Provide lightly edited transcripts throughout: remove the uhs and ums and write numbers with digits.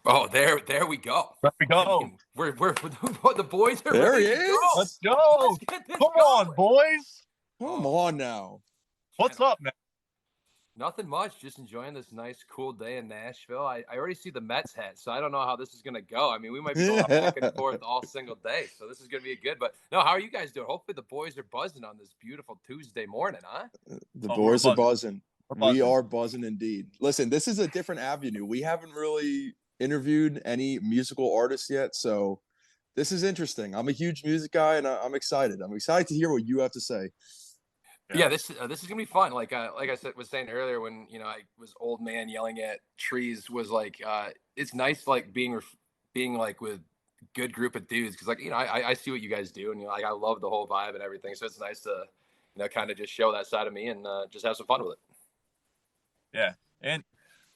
Oh, there we go. There we I go. mean, we're the boys are There he ready to go. Let's is. Let's go. get this Come on, going. boys. Come Oh, on now. What's up, man? nothing much. Just enjoying this nice, cool day in Nashville. I already see the Mets hat, so I don't know how this is going to go. I mean, we might be going back and forth all single day, so this is going to be good. But no, how are you guys doing? Hopefully, the boys are buzzing on this beautiful Tuesday morning, huh? The Oh, we're boys are buzzing. buzzing. We're We buzzing. are buzzing indeed. Listen, this is a different avenue. We haven't really interviewed any musical artists yet, so this is interesting. I'm a huge music guy, and I'm excited. I'm excited to hear what you have to say. Yeah, Yeah. this is gonna be fun. Like I said was saying earlier when I was old man yelling at trees was like it's nice like being like with good group of dudes because like I see what you guys do and like I love the whole vibe and everything. So it's nice to kind of just show that side of me and just have some fun with it. Yeah. And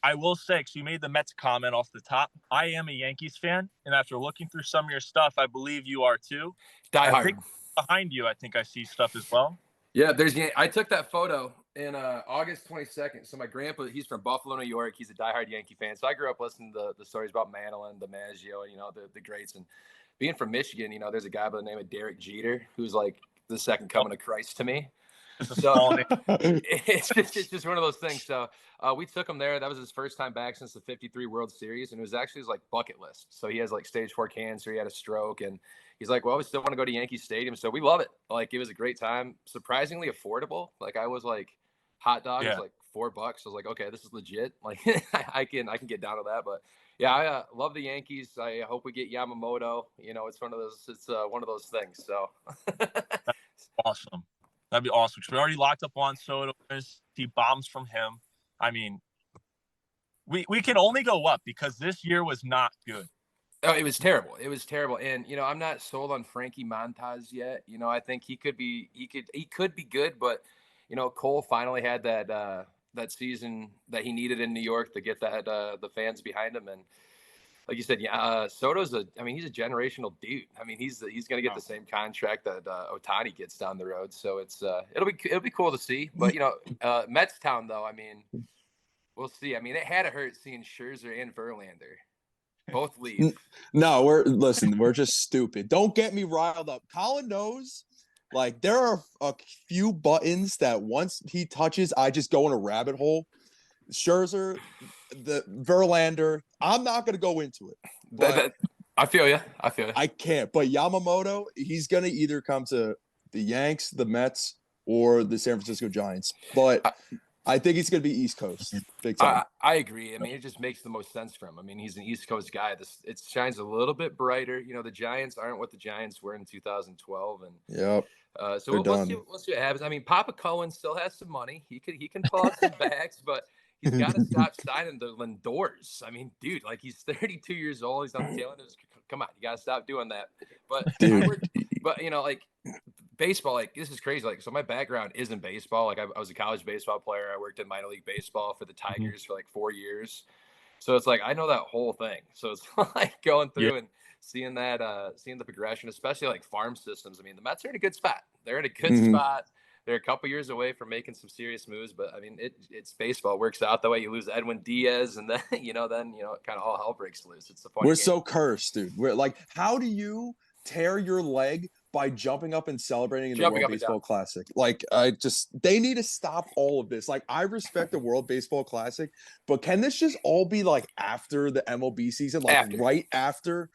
I will say, because you made the Mets comment off the top, I am a Yankees fan. And after looking through some of your stuff, I believe you are too. Die I hard. think behind you, I think I see stuff as well. Yeah, I took that photo in August 22nd. So my grandpa, he's from Buffalo, New York. He's a diehard Yankee fan. So I grew up listening to the stories about Mantle, DiMaggio, and the greats. And being from Michigan, there's a guy by the name of Derek Jeter who's like the second coming of Christ to me. Just a So small name. it's just one of those things. So we took him there. That was his first time back since the '53 World Series, and it was actually his like bucket list. So he has like stage 4 cancer. He had a stroke, and he's like, "Well, we still want to go to Yankee Stadium." So we love it. Like it was a great time. Surprisingly affordable. Like I was like, hot dog was Yeah. like $4. I was like, okay, this is legit. Like I can get down to that. But yeah, I love the Yankees. I hope we get Yamamoto. It's one of those. It's one of those things. So. Awesome. That'd be awesome. Because we already locked up on Soto. See bombs from him. I mean, we can only go up because this year was not good. Oh, it was terrible. It was terrible. And I'm not sold on Frankie Montas yet. I think he could be good, but Cole finally had that season that he needed in New York to get that the fans behind him. And like you said, yeah, Soto's he's a generational dude. I mean, he's going to get the same contract that Ohtani gets down the road. So it'll be cool to see. But Mets town though, I mean, we'll see. I mean, it had to hurt seeing Scherzer and Verlander both leave. No, we're just stupid. Don't get me riled up. Colin knows, like, there are a few buttons that once he touches, I just go in a rabbit hole. Scherzer, the Verlander, I'm not gonna go into it. But I feel you. I can't. But Yamamoto, he's gonna either come to the Yanks, the Mets, or the San Francisco Giants. But I think he's going to be East Coast, big time. I agree. I mean, it just makes the most sense for him. I mean, he's an East Coast guy. It shines a little bit brighter. The Giants aren't what the Giants were in 2012, and yep. So we'll see what happens. I mean, Papa Cohen still has some money. He can pull out some bags, but he's got to stop signing the Lindors. I mean, dude, like he's 32 years old. He's on the tail end of his. Come on, you got to stop doing that. But like baseball, like this is crazy. Like, so my background isn't baseball. Like I was a college baseball player. I worked in minor league baseball for the Tigers for like 4 years. So it's like I know that whole thing. So it's like going through and seeing the progression, especially like farm systems. I mean, the Mets are in a good spot. They're in a good spot. They're a couple years away from making some serious moves, but I mean, it's baseball. It works out that way. You lose Edwin Diaz, and then it kind of all hell breaks loose. It's the funny. We're so cursed, dude. We're like, how do you tear your leg by jumping up and celebrating in the World Baseball Classic? Like, they need to stop all of this. Like, I respect the World Baseball Classic, but can this just all be like after the MLB season, like right after?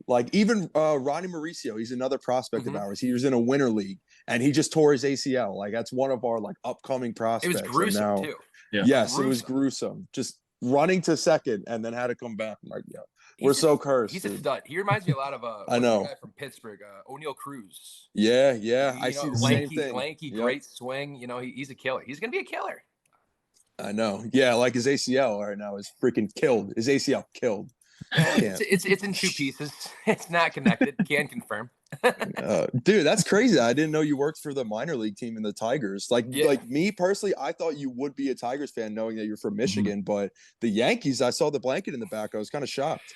Like even Ronnie Mauricio, he's another prospect of ours. He was in a winter league and he just tore his ACL. Like that's one of our like upcoming prospects. It was gruesome too. Yeah. Yes, it was gruesome. Just running to second and then had to come back. I'm like, yeah, we're so cursed. He's a stud. He reminds me a lot of I know guy from Pittsburgh, O'Neal Cruz. Yeah. I see the same thing. Lanky, great swing. He's a killer. He's gonna be a killer. I know. Yeah, like his ACL right now is freaking killed. His ACL killed. It's in two pieces. It's not connected. Can confirm. Dude, that's crazy. I didn't know you worked for the minor league team in the Tigers. Like me personally, I thought you would be a Tigers fan knowing that you're from Michigan, but the Yankees, I saw the blanket in the back. I was kind of shocked.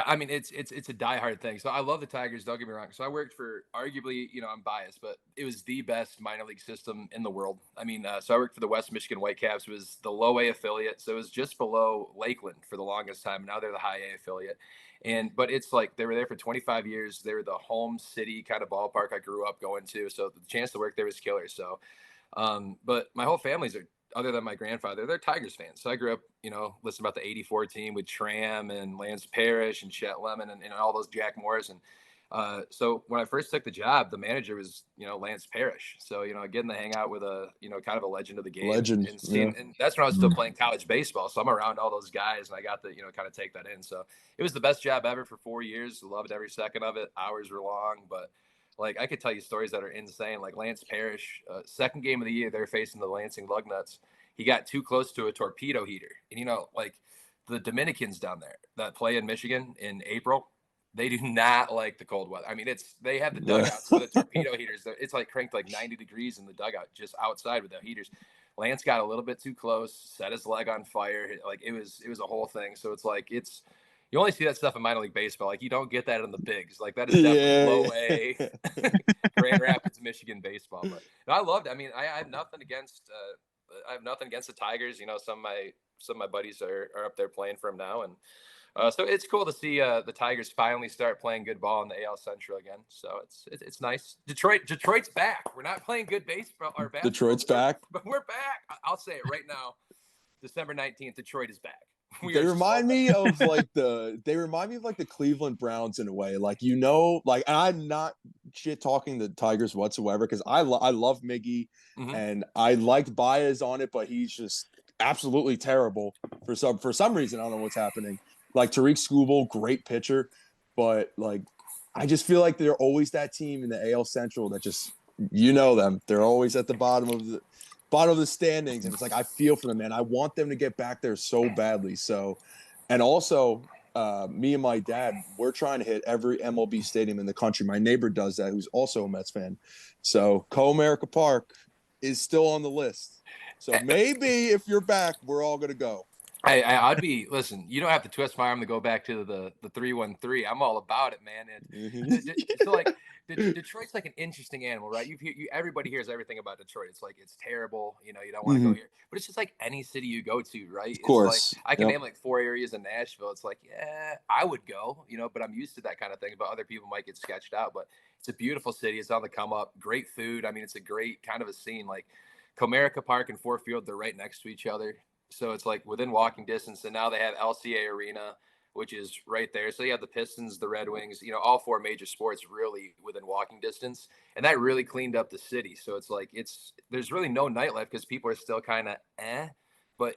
I mean, it's a diehard thing. So I love the Tigers. Don't get me wrong. So I worked for arguably, I'm biased, but it was the best minor league system in the world. I mean, so I worked for the West Michigan Whitecaps. It was the low A affiliate, so it was just below Lakeland for the longest time. Now they're the high A affiliate, but it's like they were there for 25 years. They were the home city kind of ballpark I grew up going to. So the chance to work there was killer. So but my whole family's are, other than my grandfather, they're Tigers fans. So I grew up, listening about the '84 team with Tram and Lance Parrish and Chet Lemon and all those Jack Morris. And so when I first took the job, the manager was, Lance Parrish. So, getting to hang out with a, kind of a legend of the game. Legend. And seeing, and that's when I was still playing college baseball. So I'm around all those guys and I got to, kind of take that in. So it was the best job ever for 4 years. Loved every second of it. Hours were long, but like I could tell you stories that are insane. Like Lance Parrish, second game of the year, they're facing the Lansing Lugnuts. He got too close to a torpedo heater, and like the Dominicans down there that play in Michigan in April, they do not like the cold weather. I mean, they have the dugouts with the torpedo heaters. It's like cranked like 90 degrees in the dugout just outside with the heaters. Lance got a little bit too close, set his leg on fire. Like it was a whole thing. So it's like you only see that stuff in minor league baseball. Like you don't get that in the bigs. Like that is definitely low A Grand Rapids, Michigan baseball. But no, I loved it. I mean, I have nothing against the Tigers. Some of my buddies are up there playing for them now, and so it's cool to see the Tigers finally start playing good ball in the AL Central again. So it's nice. Detroit's back. We're not playing good baseball or basketball. Detroit's back, but we're back. I'll say it right now. December 19th, Detroit is back. They remind me of like the Cleveland Browns in a way. Like, and I'm not shit talking the Tigers whatsoever because I love Miggy and I liked Baez on it, but he's just absolutely terrible for some reason. I don't know what's happening. Like Tariq Skubal, great pitcher, but like I just feel like they're always that team in the AL Central that just them. They're always at the bottom of the standings, and it's like I feel for them, man. I want them to get back there so badly. So, and also, me and my dad, we're trying to hit every MLB stadium in the country. My neighbor does that, who's also a Mets fan. So, Co-America Park is still on the list. So maybe if you're back, we're all gonna go. I'd be listen. You don't have to twist my arm to go back to the 313. I'm all about it, man. And so like. Detroit's like an interesting animal, right? Everybody hears everything about Detroit. It's like it's terrible, you don't want to go here. But it's just like any city you go to, right? Of course. It's like I can name like 4 areas in Nashville. It's like, yeah, I would go, but I'm used to that kind of thing. But other people might get sketched out. But it's a beautiful city. It's on the come up. Great food. I mean, it's a great kind of a scene. Like Comerica Park and Ford Field, they're right next to each other. So it's like within walking distance. And now they have LCA Arena, which is right there. So you have the Pistons, the Red Wings, all 4 major sports really within walking distance. And that really cleaned up the city. So it's like there's really no nightlife because people are still kind of but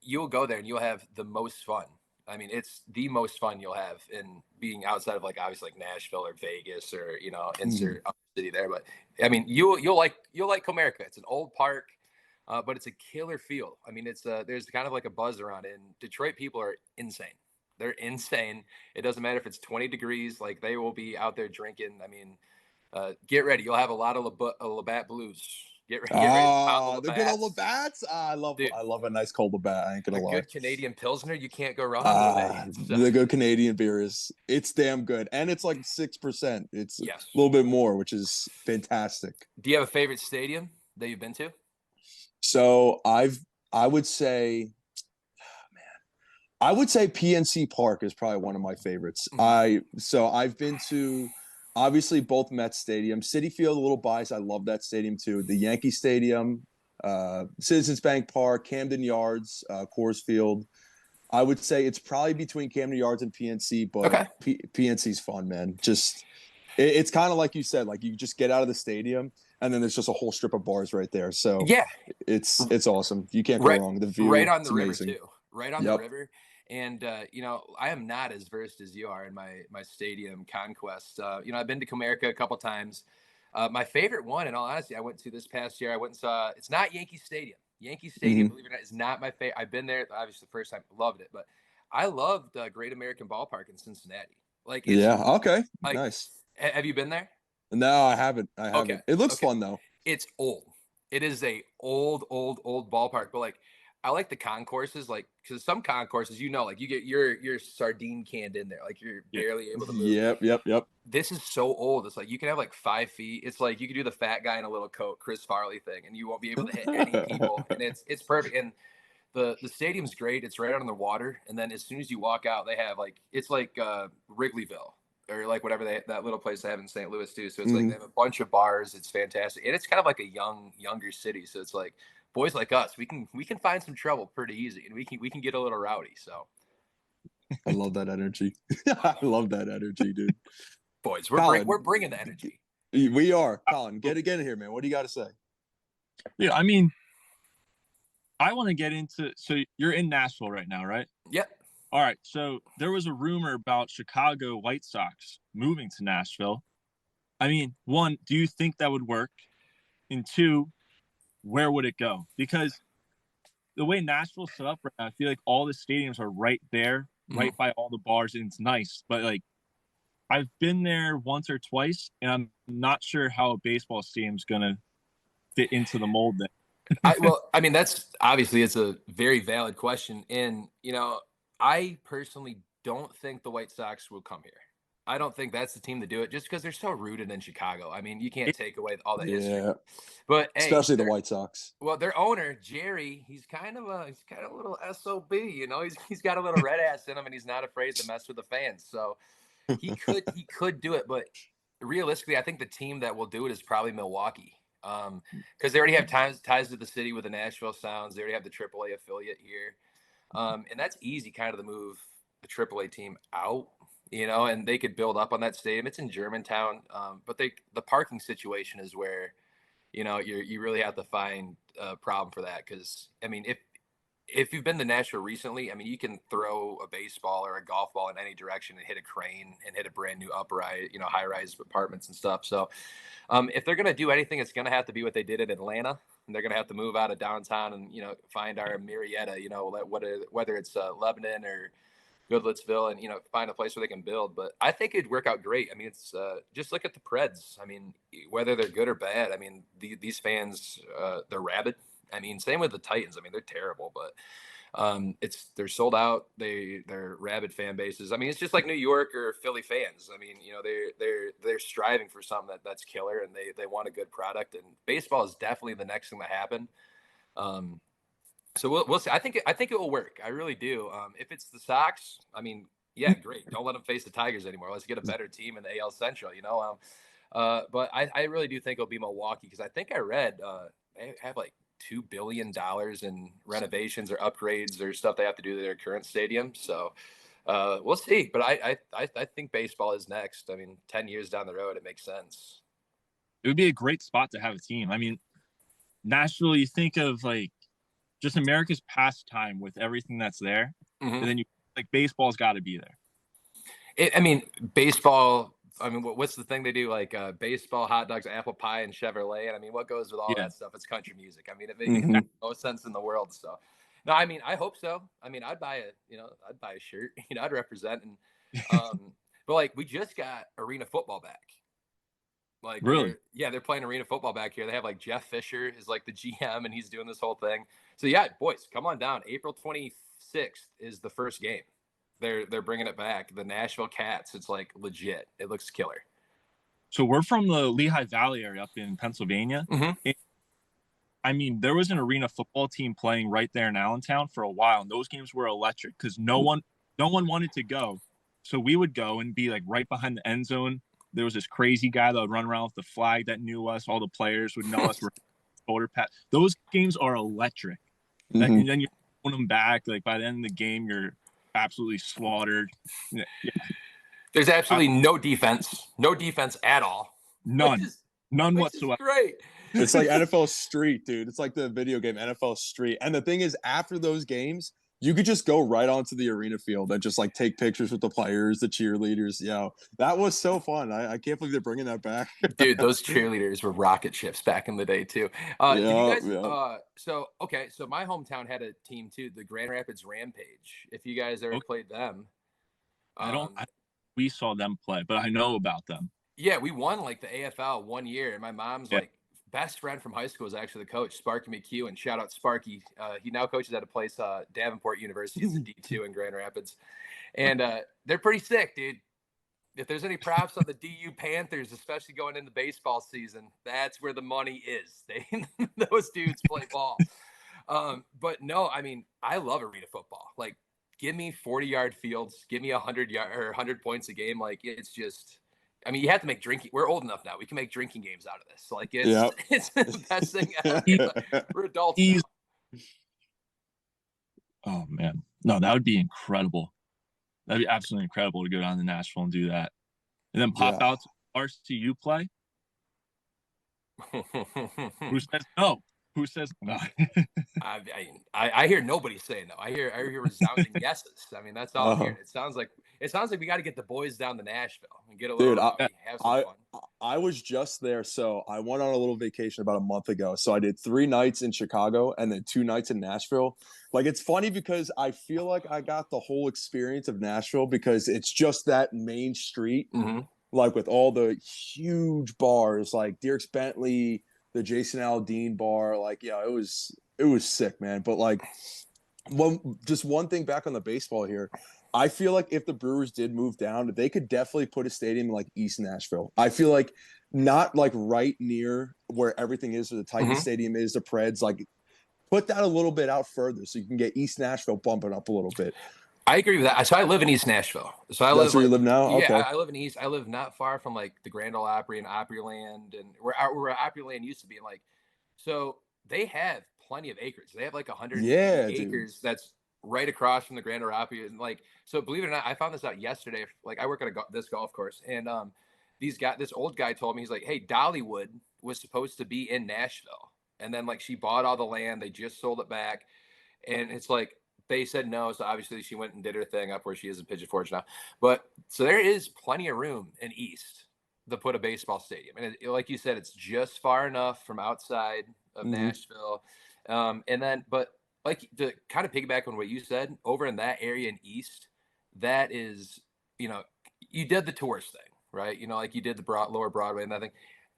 you'll go there and you'll have the most fun. I mean, it's the most fun you'll have in being outside of like obviously like Nashville or Vegas or insert other city there. But I mean, you'll like Comerica. It's an old park. But it's a killer field. I mean, there's kind of like a buzz around it. And Detroit people are insane. They're insane. It doesn't matter if it's 20 degrees. Like they will be out there drinking. I mean, get ready. You'll have a lot of Labatt Blues. Get ready. The good old Labatts. I love a nice cold Labatt. I ain't gonna lie. Good Canadian Pilsner. You can't go wrong with it. The good Canadian beer it's damn good, and it's like 6%. It's a little bit more, which is fantastic. Do you have a favorite stadium that you've been to? So I would say PNC Park is probably one of my favorites. I've been to obviously both Mets stadiums. Citi Field, a little biased. I love that stadium too. The Yankee Stadium, Citizens Bank Park, Camden Yards, Coors Field. I would say it's probably between Camden Yards and PNC, but PNC's fun, man. Just it's kind of like you said, like you just get out of the stadium and then there's just a whole strip of bars right there. So yeah, it's awesome. You can't go wrong. The view right on the river amazing. Too. Right on the river. And, I am not as versed as you are in my stadium conquest. I've been to Comerica a couple times. My favorite one, in all honesty, I went to this past year. I went and saw, it's not Yankee Stadium. Yankee Stadium, believe it or not, is not my favorite. I've been there, obviously, the first time. Loved it. But I loved Great American Ballpark in Cincinnati. Like, okay. Nice. Have you been there? No, I haven't. Okay. It looks fun, though. It's old. It is a old ballpark. But, like, I like the concourses, like because some concourses, like you get your sardine canned in there, like you're Yeah. barely able to move. Yep. This is so old. It's like you can have like 5 feet. It's like you could do the fat guy in a little coat, Chris Farley thing, and you won't be able to hit any people. And it's perfect. And the stadium's great. It's right out on the water. And then as soon as you walk out, they have like it's like Wrigleyville or like whatever that little place they have in St. Louis too. So it's like they have a bunch of bars. It's fantastic, and it's kind of like a younger city. So it's like boys like us, we can find some trouble pretty easy, and we can get a little rowdy. So I love that energy. I love that energy, dude. Boys, we're bringing the energy. We are. Colin, get in here, man. What do you got to say? Yeah, I mean, I want to get into. So you're in Nashville right now, right? Yep. All right. So there was a rumor about Chicago White Sox moving to Nashville. I mean, one, do you think that would work? And two, where would it go? Because the way Nashville's set up right now, I feel like all the stadiums are right there, right by all the bars, and it's nice. But like, I've been there once or twice, and I'm not sure how a baseball stadium's gonna fit into the mold there. I mean, that's obviously it's a very valid question, and I personally don't think the White Sox will come here. I don't think that's the team to do it, just because they're so rooted in Chicago. I mean, you can't take away all the history. But hey, especially the White Sox. Well, their owner Jerry, he's kind of a little SOB. He's got a little red ass in him, and he's not afraid to mess with the fans. So he could do it, but realistically, I think the team that will do it is probably Milwaukee. Because they already have ties to the city with the Nashville Sounds. They already have the AAA affiliate here, and that's easy kind of to move the AAA team out, and they could build up on that stadium. It's in Germantown, but the parking situation is where you really have to find a problem for that. Because I mean, if you've been to Nashville recently, I mean, you can throw a baseball or a golf ball in any direction and hit a crane and hit a brand new high-rise apartments and stuff. So if they're going to do anything, it's going to have to be what they did in Atlanta. And they're going to have to move out of downtown and, find our Marietta, whether it's Lebanon or Goodlettsville, and, find a place where they can build. But I think it'd work out great. I mean, it's just look at the Preds. I mean, whether they're good or bad, I mean, these fans, they're rabid. I mean, same with the Titans. I mean, they're terrible, but they're sold out. They're rabid fan bases. I mean, it's just like New York or Philly fans. I mean, they're striving for something that's killer, and they want a good product. And baseball is definitely the next thing to happen. So we'll see. I think it will work. I really do. If it's the Sox, I mean, yeah, great. Don't let them face the Tigers anymore. Let's get a better team in the AL Central. But I really do think it'll be Milwaukee, because I think I read they have like $2 billion in renovations or upgrades or stuff they have to do to their current stadium. So we'll see. But I think baseball is next. I mean, 10 years down the road, it makes sense. It would be a great spot to have a team. I mean, Nashville, you think of like just America's pastime with everything that's there. And then baseball's got to be there. Baseball. I mean, what's the thing they do? Like baseball, hot dogs, apple pie, and Chevrolet. And I mean, what goes with all that stuff? It's country music. I mean, it makes no sense in the world. So, no, I mean, I hope so. I mean, I'd buy a shirt. I'd represent. And but like, we just got arena football back. Like, really? They're playing arena football back here. They have like Jeff Fisher is like the GM, and he's doing this whole thing. So yeah, boys, come on down. April 26th is the first game. They're bringing it back. The Nashville Cats. It's like legit. It looks killer. So we're from the Lehigh Valley area up in Pennsylvania. I mean, there was an arena football team playing right there in Allentown for a while, and those games were electric because no one wanted to go. So we would go and be like right behind the end zone. There was this crazy guy that would run around with the flag that knew us. All the players would know us. We're shoulder pat. Those games are electric. And then you're pulling them back. Like by the end of the game, you're absolutely slaughtered. Yeah. There's absolutely no defense at all. None whatsoever. Great. It's like NFL Street, dude. It's like the video game NFL Street. And the thing is, after those games, you could just go right onto the arena field and just like take pictures with the players, the cheerleaders. That was so fun. I can't believe they're bringing that back. Dude, those cheerleaders were rocket ships back in the day too. So my hometown had a team too, the Grand Rapids Rampage. If you guys ever played them. We saw them play, but I know about them. Yeah, we won like the AFL one year, and my mom's like best friend from high school is actually the coach, Sparky McHugh, and shout out Sparky. He now coaches at a place, Davenport University. It's a D2 in Grand Rapids. And they're pretty sick, dude. If there's any props on the DU Panthers, especially going into baseball season, that's where the money is. Those dudes play ball. But no, I mean, I love arena football. Like, give me 40-yard fields, give me 100 points a game. Like, it's just, I mean, you have to make drinking. We're old enough now. We can make drinking games out of this. Like, it's the best thing ever. We're adults now. Oh man, no, that would be incredible. That'd be absolutely incredible to go down to Nashville and do that, and then pop out to RCU play. Who says no? Who says no? I hear nobody saying no. I hear resounding yeses. I mean, that's all I'm hearing. It sounds like we got to get the boys down to Nashville and get a little have some fun. I was just there, so I went on a little vacation about a month ago. So I did 3 nights in Chicago and then 2 nights in Nashville. Like, it's funny because I feel like I got the whole experience of Nashville because it's just that main street, like with all the huge bars, like Dierks Bentley, the Jason Aldean bar. Like, yeah, it was sick, man. But like, just one thing back on the baseball here. I feel like if the Brewers did move down, they could definitely put a stadium in like East Nashville. I feel like not like right near where everything is, where the Titans Stadium is, the Preds. Like, put that a little bit out further so you can get East Nashville bumping up a little bit. I agree with that. So I live in East Nashville. So That's where you live now? Yeah, okay. I live in East. I live not far from like the Grand Ole Opry and Opryland, and where Opryland used to be. And like, so they have plenty of acres. They have like 150 acres. Dude. That's right across from the Grand Ole Opry. And like, so believe it or not, I found this out yesterday. Like, I work at this golf course, and this old guy told me, he's like, hey, Dollywood was supposed to be in Nashville, and then like she bought all the land. They just sold it back, and it's like, they said no, so obviously she went and did her thing up where she is in Pigeon Forge now. But so there is plenty of room in East to put a baseball stadium, and like you said, it's just far enough from outside of Nashville. And then, but like, to kind of piggyback on what you said, over in that area in East, that is, you did the tourist thing, right? Like you did the lower Broadway and that thing.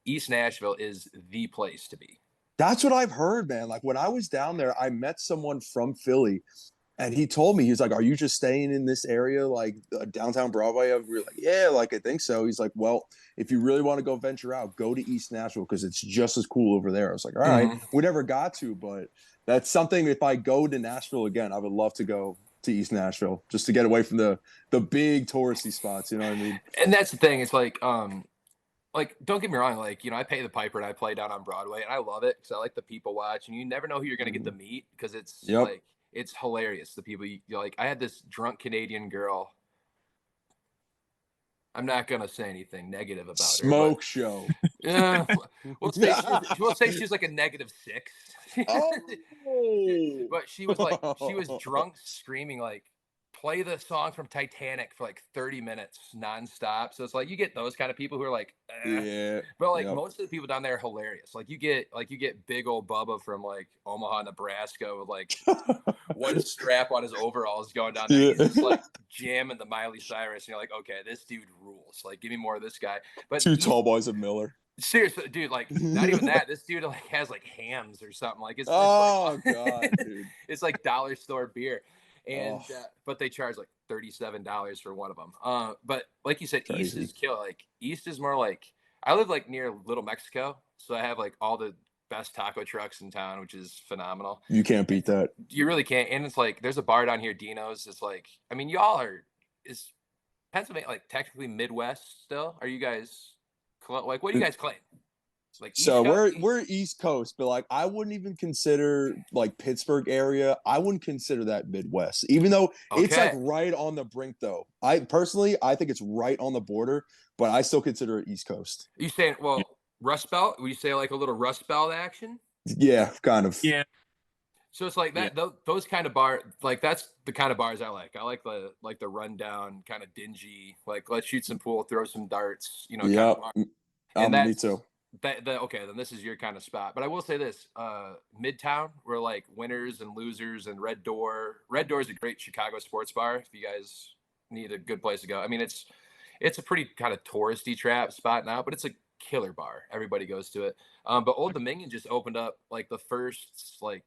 East Nashville is the place to be. That's what I've heard, man. Like, when I was down there, I met someone from Philly. And he told me, he's like, are you just staying in this area, like downtown Broadway? We were like, yeah, like, I think so. He's like, well, if you really want to go venture out, go to East Nashville because it's just as cool over there. I was like, all right, we never got to, but that's something. If I go to Nashville again, I would love to go to East Nashville just to get away from the big touristy spots. You know what I mean? And that's the thing. It's like, don't get me wrong. Like, I pay the piper and I play down on Broadway, and I love it because I like the people watch, and you never know who you're going to get to meet because it's like, it's hilarious. The people you like. I had this drunk Canadian girl. I'm not gonna say anything negative about her. Smoke show. Yeah, we'll say she's like a -6. Oh. But she was drunk, screaming like, play the song from Titanic for like 30 minutes nonstop. So it's like, you get those kind of people who are like, yeah. But like, most of the people down there are hilarious. Like, you get big old Bubba from like Omaha, Nebraska, with like one strap on his overalls going down there. Yeah. He's just like jamming the Miley Cyrus, and you're like, okay, this dude rules. Like, give me more of this guy. But Two tall boys of Miller. Seriously, dude, like, not even that. This dude like has like hams or something. Like, it's God, dude. It's like dollar store beer. And but they charge like $37 for one of them. But like you said, Crazy. East is kill. Like, East is more like, I live like near Little Mexico, so I have like all the best taco trucks in town, which is phenomenal. You can't beat that. You really can't. And it's like, there's a bar down here, Dino's. It's like, I mean, is Pennsylvania like technically Midwest still? Are you guys like, what do you guys claim? Like, so we're East Coast, but like, I wouldn't even consider like Pittsburgh area. I wouldn't consider that Midwest, even though it's like right on the brink. Though I think it's right on the border, but I still consider it East Coast. You saying, well, Rust Belt? Would you say like a little Rust Belt action? Yeah, kind of. Yeah. So it's like that. Those kind of bars, like, that's the kind of bars I like. I like the rundown, kind of dingy. Like, let's shoot some pool, throw some darts. Yeah. And me too. Okay, then this is your kind of spot. But I will say this: Midtown, we're like winners and losers, and Red Door. Red Door is a great Chicago sports bar. If you guys need a good place to go, I mean, it's a pretty kind of touristy trap spot now, but it's a killer bar. Everybody goes to it. But Old Dominion just opened up like the first like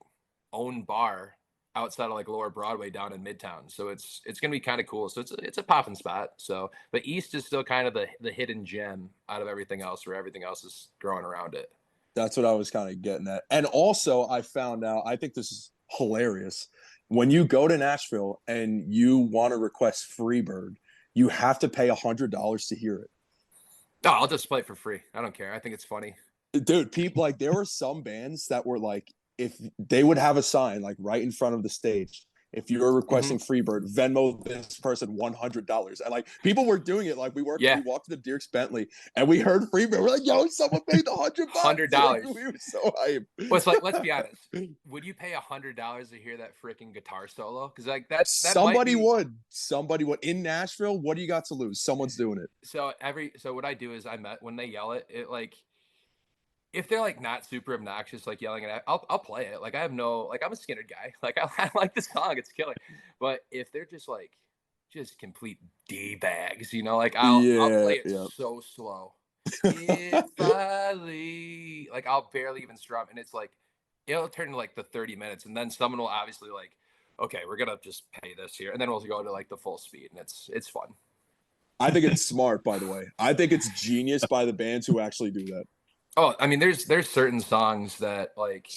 own bar outside of like Lower Broadway down in Midtown. So it's gonna be kind of cool. So it's a popping spot. So but East is still kind of the hidden gem out of everything else, where everything else is growing around it. That's what I was kind of getting at. And also, I found out, I think this is hilarious. When you go to Nashville and you want to request Freebird, you have to pay $100 to hear it. No, I'll just play it for free. I don't care. I think it's funny. Dude, people like there were some bands that were like, if they would have a sign like right in front of the stage, if you were requesting Freebird, Venmo this person $100. And like people were doing it. Like we walked to the Dierks Bentley and we heard Freebird. We're like, yo, someone paid the $100. $100. Like, we were so hyped. Well, it's like, let's be honest. Would you pay $100 to hear that freaking guitar solo? Because like that somebody would. Somebody would in Nashville. What do you got to lose? Someone's doing it. So what I do is when they yell it like, if they're like not super obnoxious, like yelling at, I'll play it. Like I have no, like I'm a Skinner guy. Like I like the song, it's killing. But if they're just like, just complete D-bags, you know, like I'll play it so slow. If I leave, like I'll barely even strum, and it's like it'll turn to like the 30 minutes, and then someone will obviously like, okay, we're gonna just pay this here, and then we'll go to like the full speed, and it's fun. I think it's smart, by the way. I think it's genius by the bands who actually do that. Oh, I mean, there's certain songs that like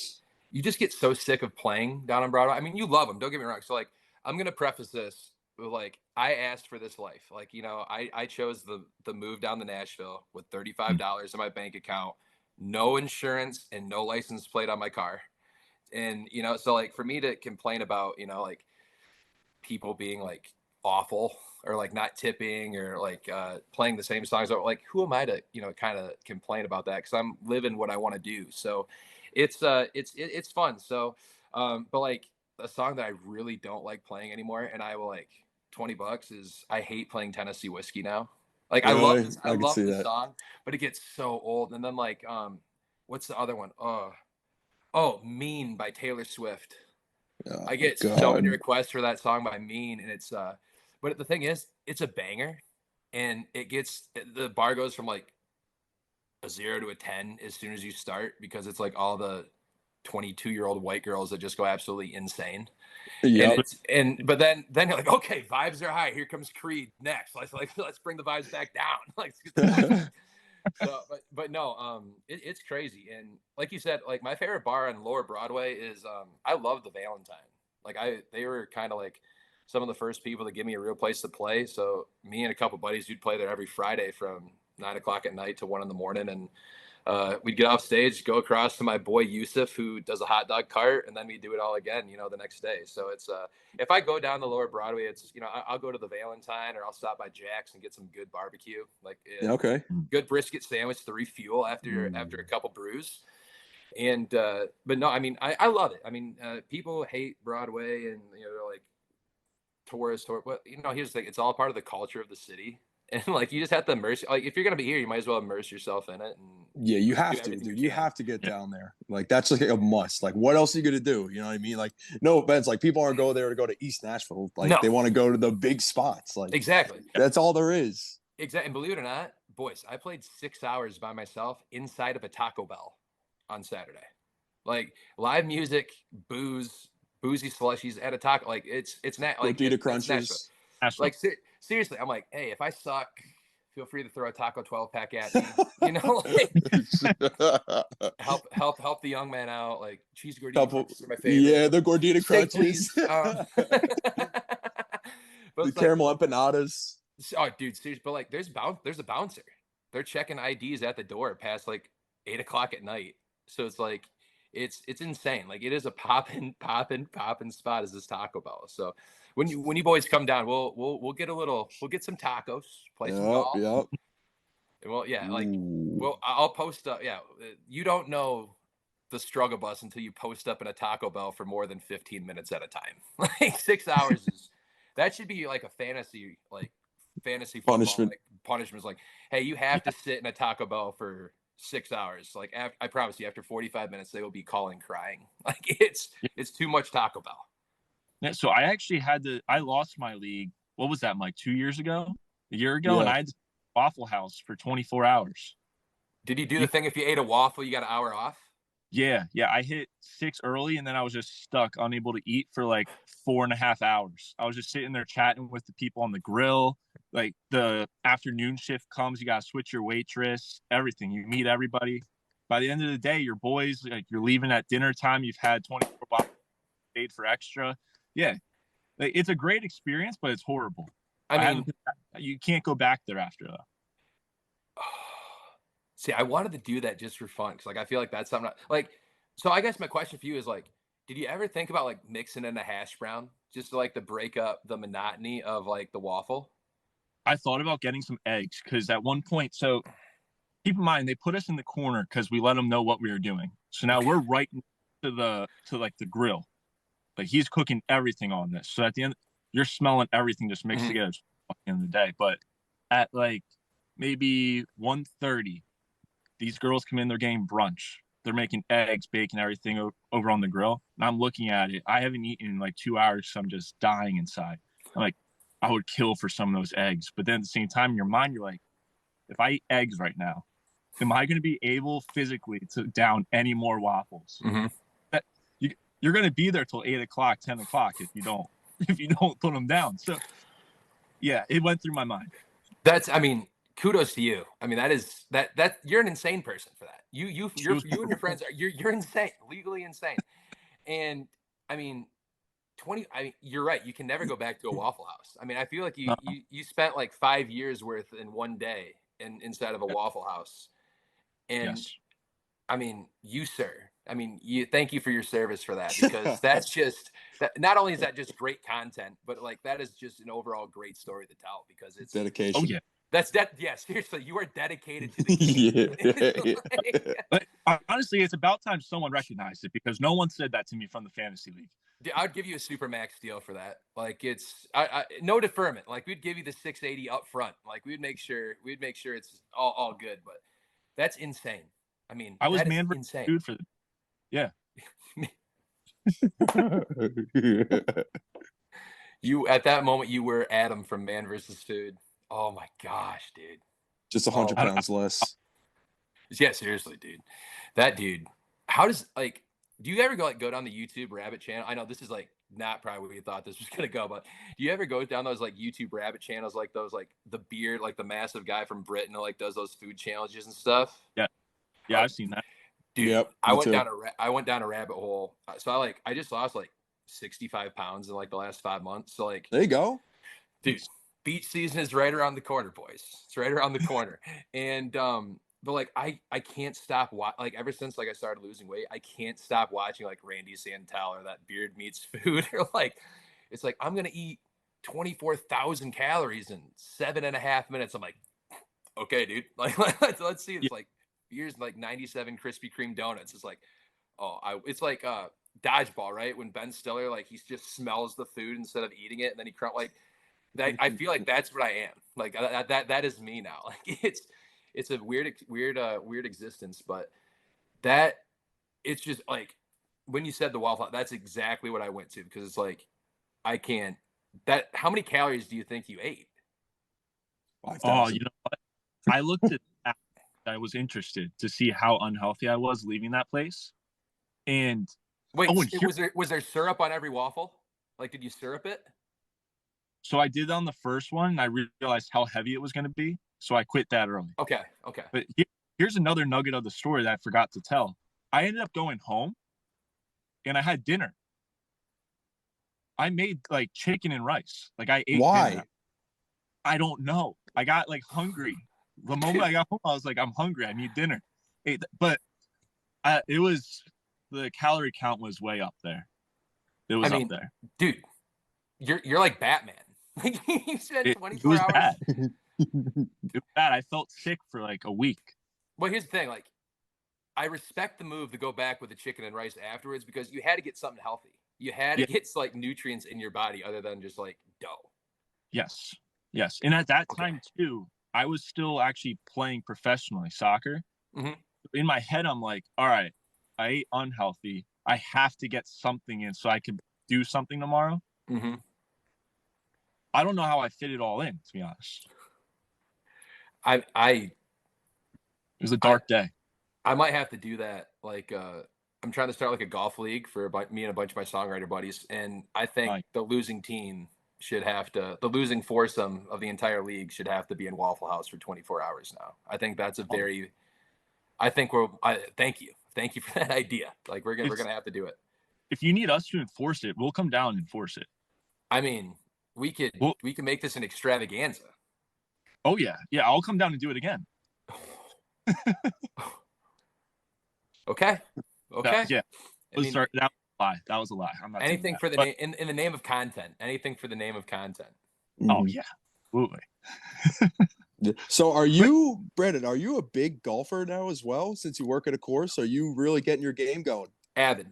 you just get so sick of playing down on Broadway. I mean, you love them. Don't get me wrong. So like, I'm gonna preface this with like, I asked for this life. Like, you know, I chose the move down to Nashville with $35 in my bank account, no insurance and no license plate on my car, and you know, so like for me to complain about, you know, like people being like awful or like not tipping or like playing the same songs, or like who am I to, you know, kind of complain about that, because I'm living what I want to do. So it's fun. So but like a song that I really don't like playing anymore, and I will like $20 is I hate playing Tennessee Whiskey now. Like I love the song, but it gets so old. And then like what's the other one? Oh, Mean by Taylor Swift. Oh, I get so many requests for that song by Mean, and it's but the thing is, it's a banger, and the bar goes from like a 0 to a 10 as soon as you start, because it's like all the 22-year-old white girls that just go absolutely insane. Yeah. But then you're like, okay, vibes are high. Here comes Creed next. Let's bring the vibes back down. Like, so, but no, it's crazy. And like you said, like my favorite bar on Lower Broadway is I love the Valentine. Like they were kind of like some of the first people to give me a real place to play. So me and a couple buddies, we'd play there every Friday from 9 o'clock at night to 1 a.m. And we'd get off stage, go across to my boy Yusuf, who does a hot dog cart, and then we do it all again, you know, the next day. So it's if I go down the Lower Broadway, it's, you know, I'll go to the Valentine, or I'll stop by Jack's and get some good barbecue, like good brisket sandwich to refuel after a couple brews. And but no, I mean, I love it. I mean, people hate Broadway, and you know, they're like tourists, or what, you know, here's the thing, it's all part of the culture of the city. And like you just have to immerse, like if you're gonna be here, you might as well immerse yourself in it. And yeah, you have to, dude. You have to get down there. Like that's like a must. Like what else are you gonna do? You know what I mean? Like no offense, like people aren't go there to go to East Nashville. Like they want to go to the big spots. Like exactly, that's all there is. Exactly. And believe it or not, boys, I played 6 hours by myself inside of a Taco Bell on Saturday. Like live music, boozy slushies at a taco. Like it's not like Gordita crunches. Like seriously, I'm like, hey, if I suck, feel free to throw a Taco 12-pack at me. You know, like, help the young man out. Like cheese gordita crunches are my favorite. Yeah, the gordita crunches. But the caramel empanadas. Oh, dude, seriously, but like, there's a bouncer. They're checking IDs at the door past like 8 o'clock at night. So it's like, it's insane. Like it is a poppin' spot as this Taco Bell. So when you boys come down, we'll get some tacos, play some golf. Yep. Well, yeah, like, well, I'll post up. Yeah, you don't know the struggle bus until you post up in a Taco Bell for more than 15 minutes at a time. Like 6 hours that should be like a fantasy football, punishment. Like, punishment is like, hey, you have to sit in a Taco Bell for 6 hours. Like I promise you, after 45 minutes, they will be calling, crying. Like it's too much Taco Bell. Yeah, so I actually I lost my league. What was that, Mike? 2 years ago, a year ago, and I had Waffle House for 24 hours. Did you do the thing if you ate a waffle, you got an hour off? Yeah. I hit 6 early, and then I was just stuck, unable to eat for like 4.5 hours. I was just sitting there chatting with the people on the grill. Like the afternoon shift comes, you got to switch your waitress, everything. You meet everybody. By the end of the day, your boys, like you're leaving at dinner time. You've had 24 bottles paid for extra. Yeah. Like, it's a great experience, but it's horrible. I mean, you can't go back there after that. See, I wanted to do that just for fun because, like, I feel like that's something like. So, I guess my question for you is like, did you ever think about like mixing in a hash brown just to like to break up the monotony of like the waffle? I thought about getting some eggs because at one point, so keep in mind they put us in the corner because we let them know what we were doing. So now we're right to like the grill. Like he's cooking everything on this. So at the end, you're smelling everything just mixed together at the end of the day. But at like maybe 1:30, these girls come in, they're getting brunch. They're making eggs, bacon, everything over on the grill. And I'm looking at it. I haven't eaten in like 2 hours, so I'm just dying inside. I'm like, I would kill for some of those eggs. But then at the same time, in your mind, you're like, if I eat eggs right now, am I going to be able physically to down any more waffles? That, you're going to be there till 8 o'clock, 10 o'clock if you don't put them down. So yeah, it went through my mind. I mean, kudos to you. I mean, that you're an insane person for that. You and your friends you're insane, legally insane. And I mean, you're right. You can never go back to a Waffle House. I mean, I feel like you spent like 5 years worth in one day inside of a Waffle House. And yes. I mean, you, sir. I mean, thank you for your service for that, because that's just that. Not only is that just great content, but like that is just an overall great story to tell, because it's dedication. Oh yeah. Yeah, seriously, you are dedicated to the game. But honestly, it's about time someone recognized it, because no one said that to me from the fantasy league. I'd give you a super max deal for that. Like it's no deferment. Like we'd give you the 680 up front. Like we'd make sure it's all good. But that's insane. I mean, I was that is man insane. Dude for the yeah. You at that moment you were Adam from Man vs. Food. Oh my gosh, dude. Just 100 pounds less. Yeah, seriously, dude. That dude. How does like? Do you ever go down the YouTube rabbit channel? I know this is like not probably where you thought this was gonna go, but do you ever go down those like YouTube rabbit channels, like those like the beard, like the massive guy from Britain who like does those food challenges and stuff? Yeah, I've seen that. Dude, Yep, I went down a rabbit hole. So I just lost like 65 pounds in like the last 5 months. So like, there you go, dude. Beach season is right around the corner, boys. It's right around the corner, and but like I can't stop like ever since like I started losing weight, I can't stop watching like Randy Santel or that Beard Meats Food, or like it's like I'm gonna eat 24,000 calories in 7.5 minutes. I'm like, okay, dude, like let's see. It's like here's like 97 Krispy Kreme donuts. It's like, it's like dodgeball, right? When Ben Stiller like he just smells the food instead of eating it, and then he like that. I feel like that's what I am. Like that is me now. Like it's a weird existence, but that it's just like when you said the Waffle, that's exactly what I went to, because it's like I can't. That how many calories do you think you ate? 5,000. Oh, you know what? I looked at that. I was interested to see how unhealthy I was leaving that place. And wait, was there syrup on every waffle? Like, did you syrup it? So I did on the first one, and I realized how heavy it was going to be. So I quit that early. Okay. But here's another nugget of the story that I forgot to tell. I ended up going home, and I had dinner. I made like chicken and rice. Like I ate. Why? Dinner. I don't know. I got like hungry. The moment I got home, I was like, I'm hungry. I need dinner. But it was, the calorie count was way up there. It was up there. Dude, you're like Batman. You spent 24 it was hours. Bad. It was bad. I felt sick for like a week. Well, here's the thing. Like, I respect the move to go back with the chicken and rice afterwards, because you had to get something healthy. You had to get like nutrients in your body other than just like dough. Yes. And at that time too, I was still actually playing professionally soccer. In my head, I'm like, all right, I ate unhealthy. I have to get something in so I can do something tomorrow. I don't know how I fit it all in, to be honest. It was a dark day. I might have to do that. Like, I'm trying to start like a golf league for me and a bunch of my songwriter buddies, and I think the losing team the losing foursome of the entire league should have to be in Waffle House for 24 hours now. I think that's thank you for that idea. Like, we're gonna have to do it. If you need us to enforce it, we'll come down and enforce it. I mean, we can make this an extravaganza. Oh yeah, I'll come down and do it again. Okay. Yeah. That was a lie. That was a lie. I'm not anything for the name in the name of content. Anything for the name of content. Oh yeah, absolutely. So are you, Brenden, are you a big golfer now as well? Since you work at a course, are you really getting your game going? Avid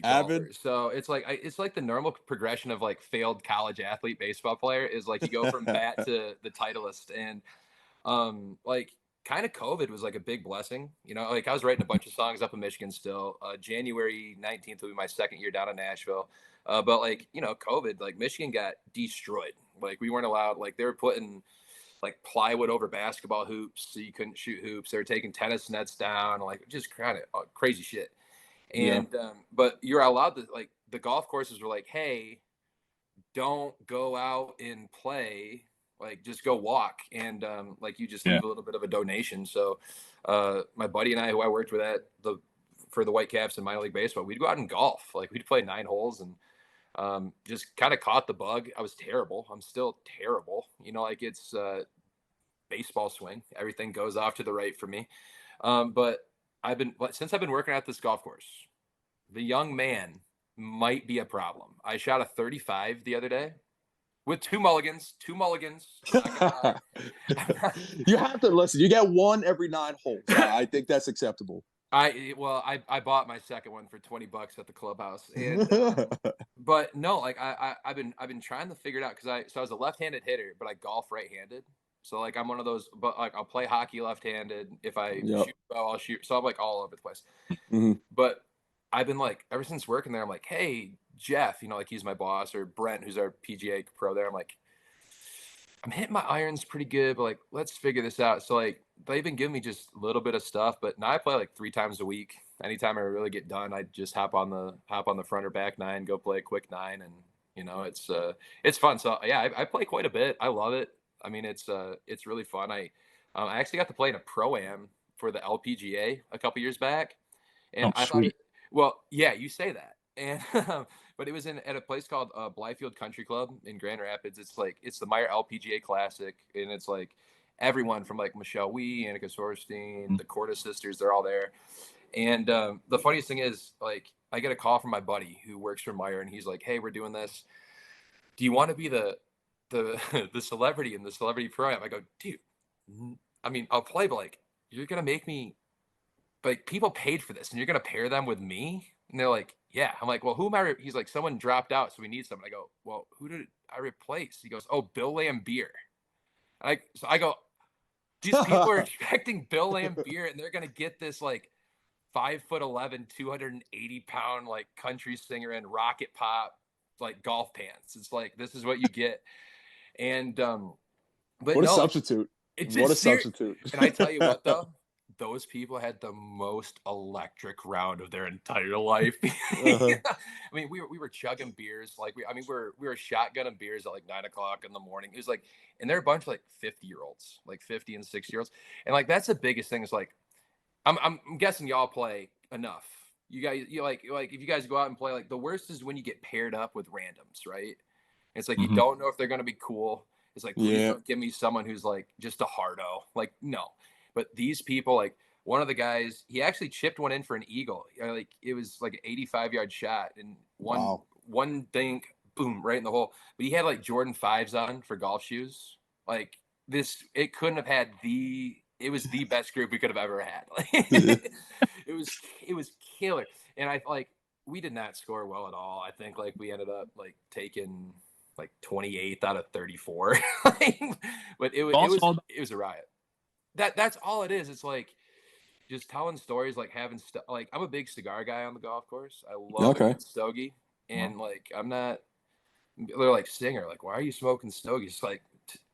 golfer. So it's like the normal progression of like failed college athlete baseball player is like you go from bat to the Titleist, and like kind of COVID was like a big blessing. You know, like I was writing a bunch of songs up in Michigan still. January 19th will be my second year down in Nashville. But like, you know, COVID, like Michigan got destroyed. Like we weren't allowed, like they were putting like plywood over basketball hoops so you couldn't shoot hoops. They were taking tennis nets down, like just kind of crazy shit. And but you're allowed to, like, the golf courses were like, hey, don't go out and play, like just go walk, and like you just leave a little bit of a donation. So my buddy and I, who I worked with for the Whitecaps in minor league baseball, we'd go out and golf. Like we'd play 9 holes, and just kind of caught the bug. I was terrible. I'm still terrible. You know, like it's baseball swing. Everything goes off to the right for me. But since I've been working at this golf course, the young man might be a problem. I shot a 35 the other day with 2 mulligans. You have to listen. You get one every 9 holes. I think that's acceptable. I bought my second one for $20 at the clubhouse, and but no, like I've been trying to figure it out because I was a left-handed hitter, but I golf right-handed. So like I'm one of those, but like I'll play hockey left-handed. If I shoot well, I'll shoot. So I'm like all over the place. But I've been like, ever since working there, I'm like, hey Jeff, you know, like he's my boss, or Brent, who's our PGA pro there. I'm like, I'm hitting my irons pretty good, but like, let's figure this out. So like, they've been giving me just a little bit of stuff, but now I play like 3 times a week. Anytime I really get done, I just hop on the front or back 9, go play a quick 9, and you know, it's fun. So yeah, I play quite a bit. I love it. I mean, it's really fun. I actually got to play in a pro-am for the LPGA a couple years back, and I thought, well, yeah, you say that, and but it was at a place called Blythefield Country Club in Grand Rapids. It's the Meyer LPGA Classic, and it's like everyone from like Michelle Wee, Annika Sorstein, the Corda sisters, they're all there. And the funniest thing is, like, I get a call from my buddy who works for Meyer, and he's like, hey, we're doing this. Do you want to be the celebrity in the celebrity program? I go, dude, I mean, I'll play, but like, you're going to make me, like, people paid for this and you're going to pair them with me? And they're like, yeah. I'm like, well, who am I? He's like, someone dropped out, so we need someone. I go, well, who did I replace? He goes, oh, Bill Lambier. So I go, these people are expecting Bill Lambier, and they're going to get this like 5'11", 280-pound like country singer in rocket pop, like golf pants. It's like, this is what you get. And but what a substitute. What a substitute. And I tell you what, though, those people had the most electric round of their entire life. I mean, we were chugging beers, like we were shotgunning beers at like 9 o'clock in the morning. It was like, and they're a bunch of like 50-year-olds, like 50 and 60-year-olds, and like that's the biggest thing is like, I'm guessing y'all play enough. You guys, you like if you guys go out and play, like the worst is when you get paired up with randoms, right? It's like you don't know if they're gonna be cool. It's like, please don't give me someone who's like just a hardo. Like, no. But these people, like one of the guys, he actually chipped one in for an eagle. Like it was like an 85-yard shot, and one thing, boom, right in the hole. But he had like Jordan 5s on for golf shoes. Like it couldn't have had it was the best group we could have ever had. Like, it was killer. And we did not score well at all. I think like we ended up like taking like 28th out of 34. But it was a riot. That's all it is. It's like just telling stories, like having stuff. Like I'm a big cigar guy on the golf course. I love a stogie, and like I'm not. They're like, singer, like, why are you smoking stogies? It's like,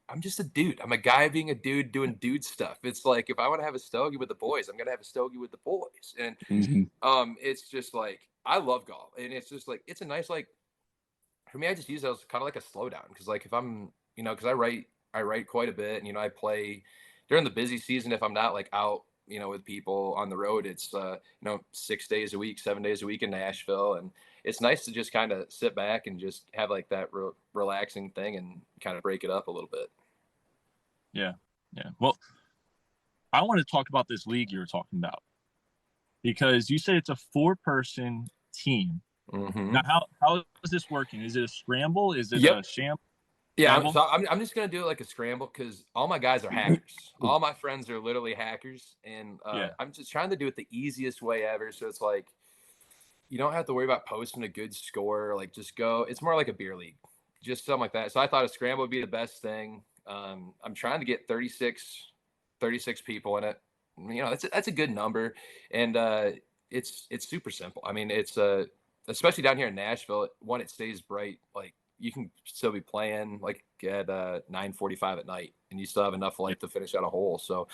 I'm just a dude. I'm a guy being a dude doing dude stuff. It's like if I want to have a stogie with the boys, I'm gonna have a stogie with the boys. And it's just like I love golf, and it's just like it's a nice like for me. I just use it as kind of like a slowdown because like if I'm because I write quite a bit, and I play during the busy season if I'm not like out with people on the road. It's 6 days a week, 7 days a week in Nashville, and it's nice to just kind of sit back and just have like that relaxing thing and kind of break it up a little bit. Yeah. Well, I want to talk about this league you were talking about because you said it's a 4-person team. Mm-hmm. Now, how is this working? Is it a scramble? Is it a sham? Yeah, I'm just gonna do it like a scramble because all my guys are hackers. All my friends are literally hackers, and I'm just trying to do it the easiest way ever. So it's like you don't have to worry about posting a good score. Like just go. It's more like a beer league, just something like that. So I thought a scramble would be the best thing. I'm trying to get 36 people in it. That's a good number, and it's super simple. I mean, it's especially down here in Nashville. One, it stays bright. Like you can still be playing like at 9:45 at night, and you still have enough light to finish out a hole. So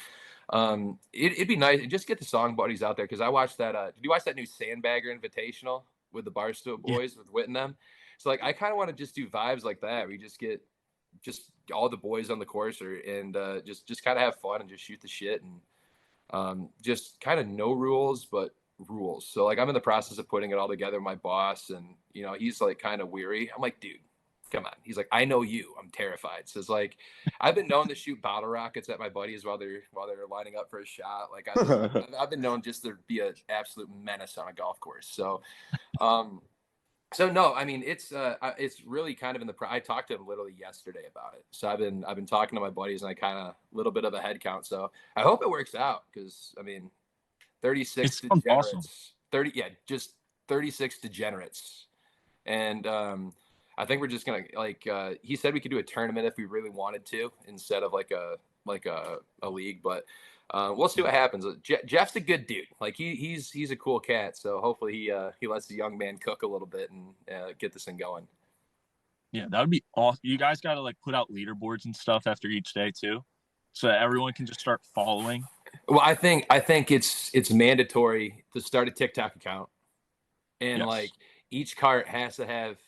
it'd be nice just get the song buddies out there because I watched that. Did you watch that new Sandbagger Invitational with the Barstool boys with Whit and them? So like I kind of want to just do vibes like that. We just get just all the boys on the course and just kind of have fun and just shoot the shit and just kind of no rules but rules. So like I'm in the process of putting it all together. My boss and he's like kind of weary. I'm like, dude, come on. He's like, I know you. I'm terrified. So it's like I've been known to shoot bottle rockets at my buddies while they're lining up for a shot. Like I've been known just to be an absolute menace on a golf course. So no, I mean it's really kind of in the. I talked to him literally yesterday about it. So I've been talking to my buddies and I kind of a little bit of a head count. So I hope it works out because I mean, 36 degenerates, awesome. just 36 degenerates, and I think we're just gonna he said we could do a tournament if we really wanted to instead of like a league, but. We'll see what happens. Jeff's a good dude. Like he's a cool cat. So hopefully he lets the young man cook a little bit and get this thing going. Yeah, that would be awesome. You guys got to like put out leaderboards and stuff after each day too, so that everyone can just start following. Well, I think it's mandatory to start a TikTok account, and like each cart has to have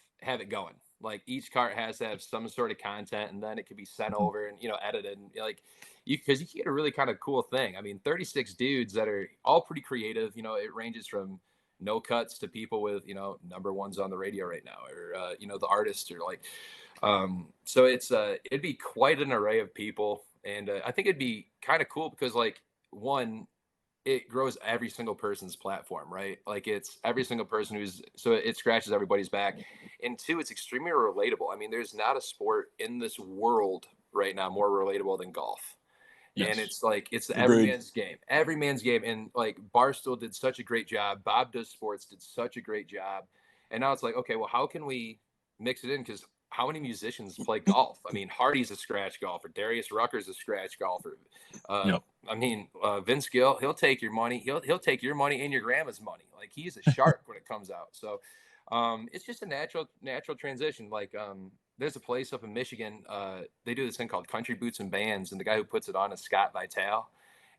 it going. Like each cart has to have some sort of content, and then it can be sent over and edited. And like because you get a really kind of cool thing. I mean, 36 dudes that are all pretty creative. It ranges from no cuts to people with number ones on the radio right now, or the artists, or like. So it'd be quite an array of people, and I think it'd be kind of cool because like one, it grows every single person's platform, right? Like it's every single person so it scratches everybody's back. And two, it's extremely relatable. I mean, there's not a sport in this world right now more relatable than golf. And it's like it's the every man's game. And like Barstool did such a great job. Bob Does Sports did such a great job. And now it's like, okay, well, how can we mix it in? Because how many musicians play golf? I mean, Hardy's a scratch golfer. Darius Rucker's a scratch golfer. I mean, Vince Gill, he'll take your money. He'll take your money and your grandma's money. Like he's a shark when it comes out. So it's just a natural transition. Like there's a place up in Michigan. They do this thing called Country Boots and Bands, and the guy who puts it on is Scott Vitale,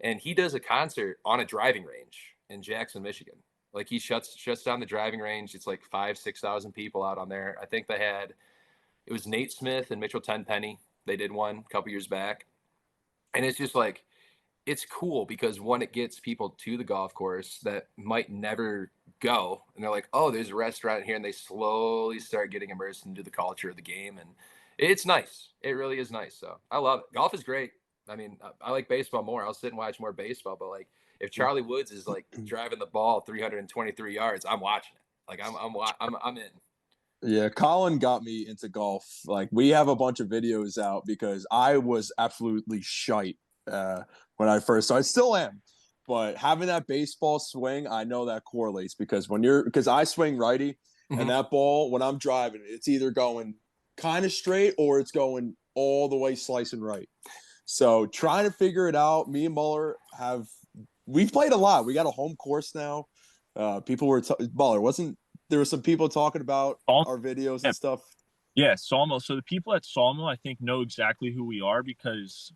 and he does a concert on a driving range in Jackson, Michigan. Like he shuts down the driving range. It's like 5,000-6,000 people out on there. I think it was Nate Smith and Mitchell Tenpenny. They did one a couple years back. And it's just like, it's cool because one, it gets people to the golf course that might never go. And they're like, oh, there's a restaurant here. And they slowly start getting immersed into the culture of the game. And it's nice. It really is nice. So I love it. Golf is great. I mean, I like baseball more. I'll sit and watch more baseball. But like, if Charlie Woods is like driving the ball 323 yards, I'm watching it. Like I'm in. Yeah, Colin got me into golf. Like we have a bunch of videos out because I was absolutely shite when I first started. I still am, but having that baseball swing, I know that correlates because because I swing righty, and that ball when I'm driving, it's either going kind of straight or it's going all the way slicing right. So trying to figure it out. Me and Muller we've played a lot. We got a home course now. People were Muller wasn't. There were some people talking about our videos and stuff. Yeah, Sawmill. So the people at Sawmill, I think, know exactly who we are because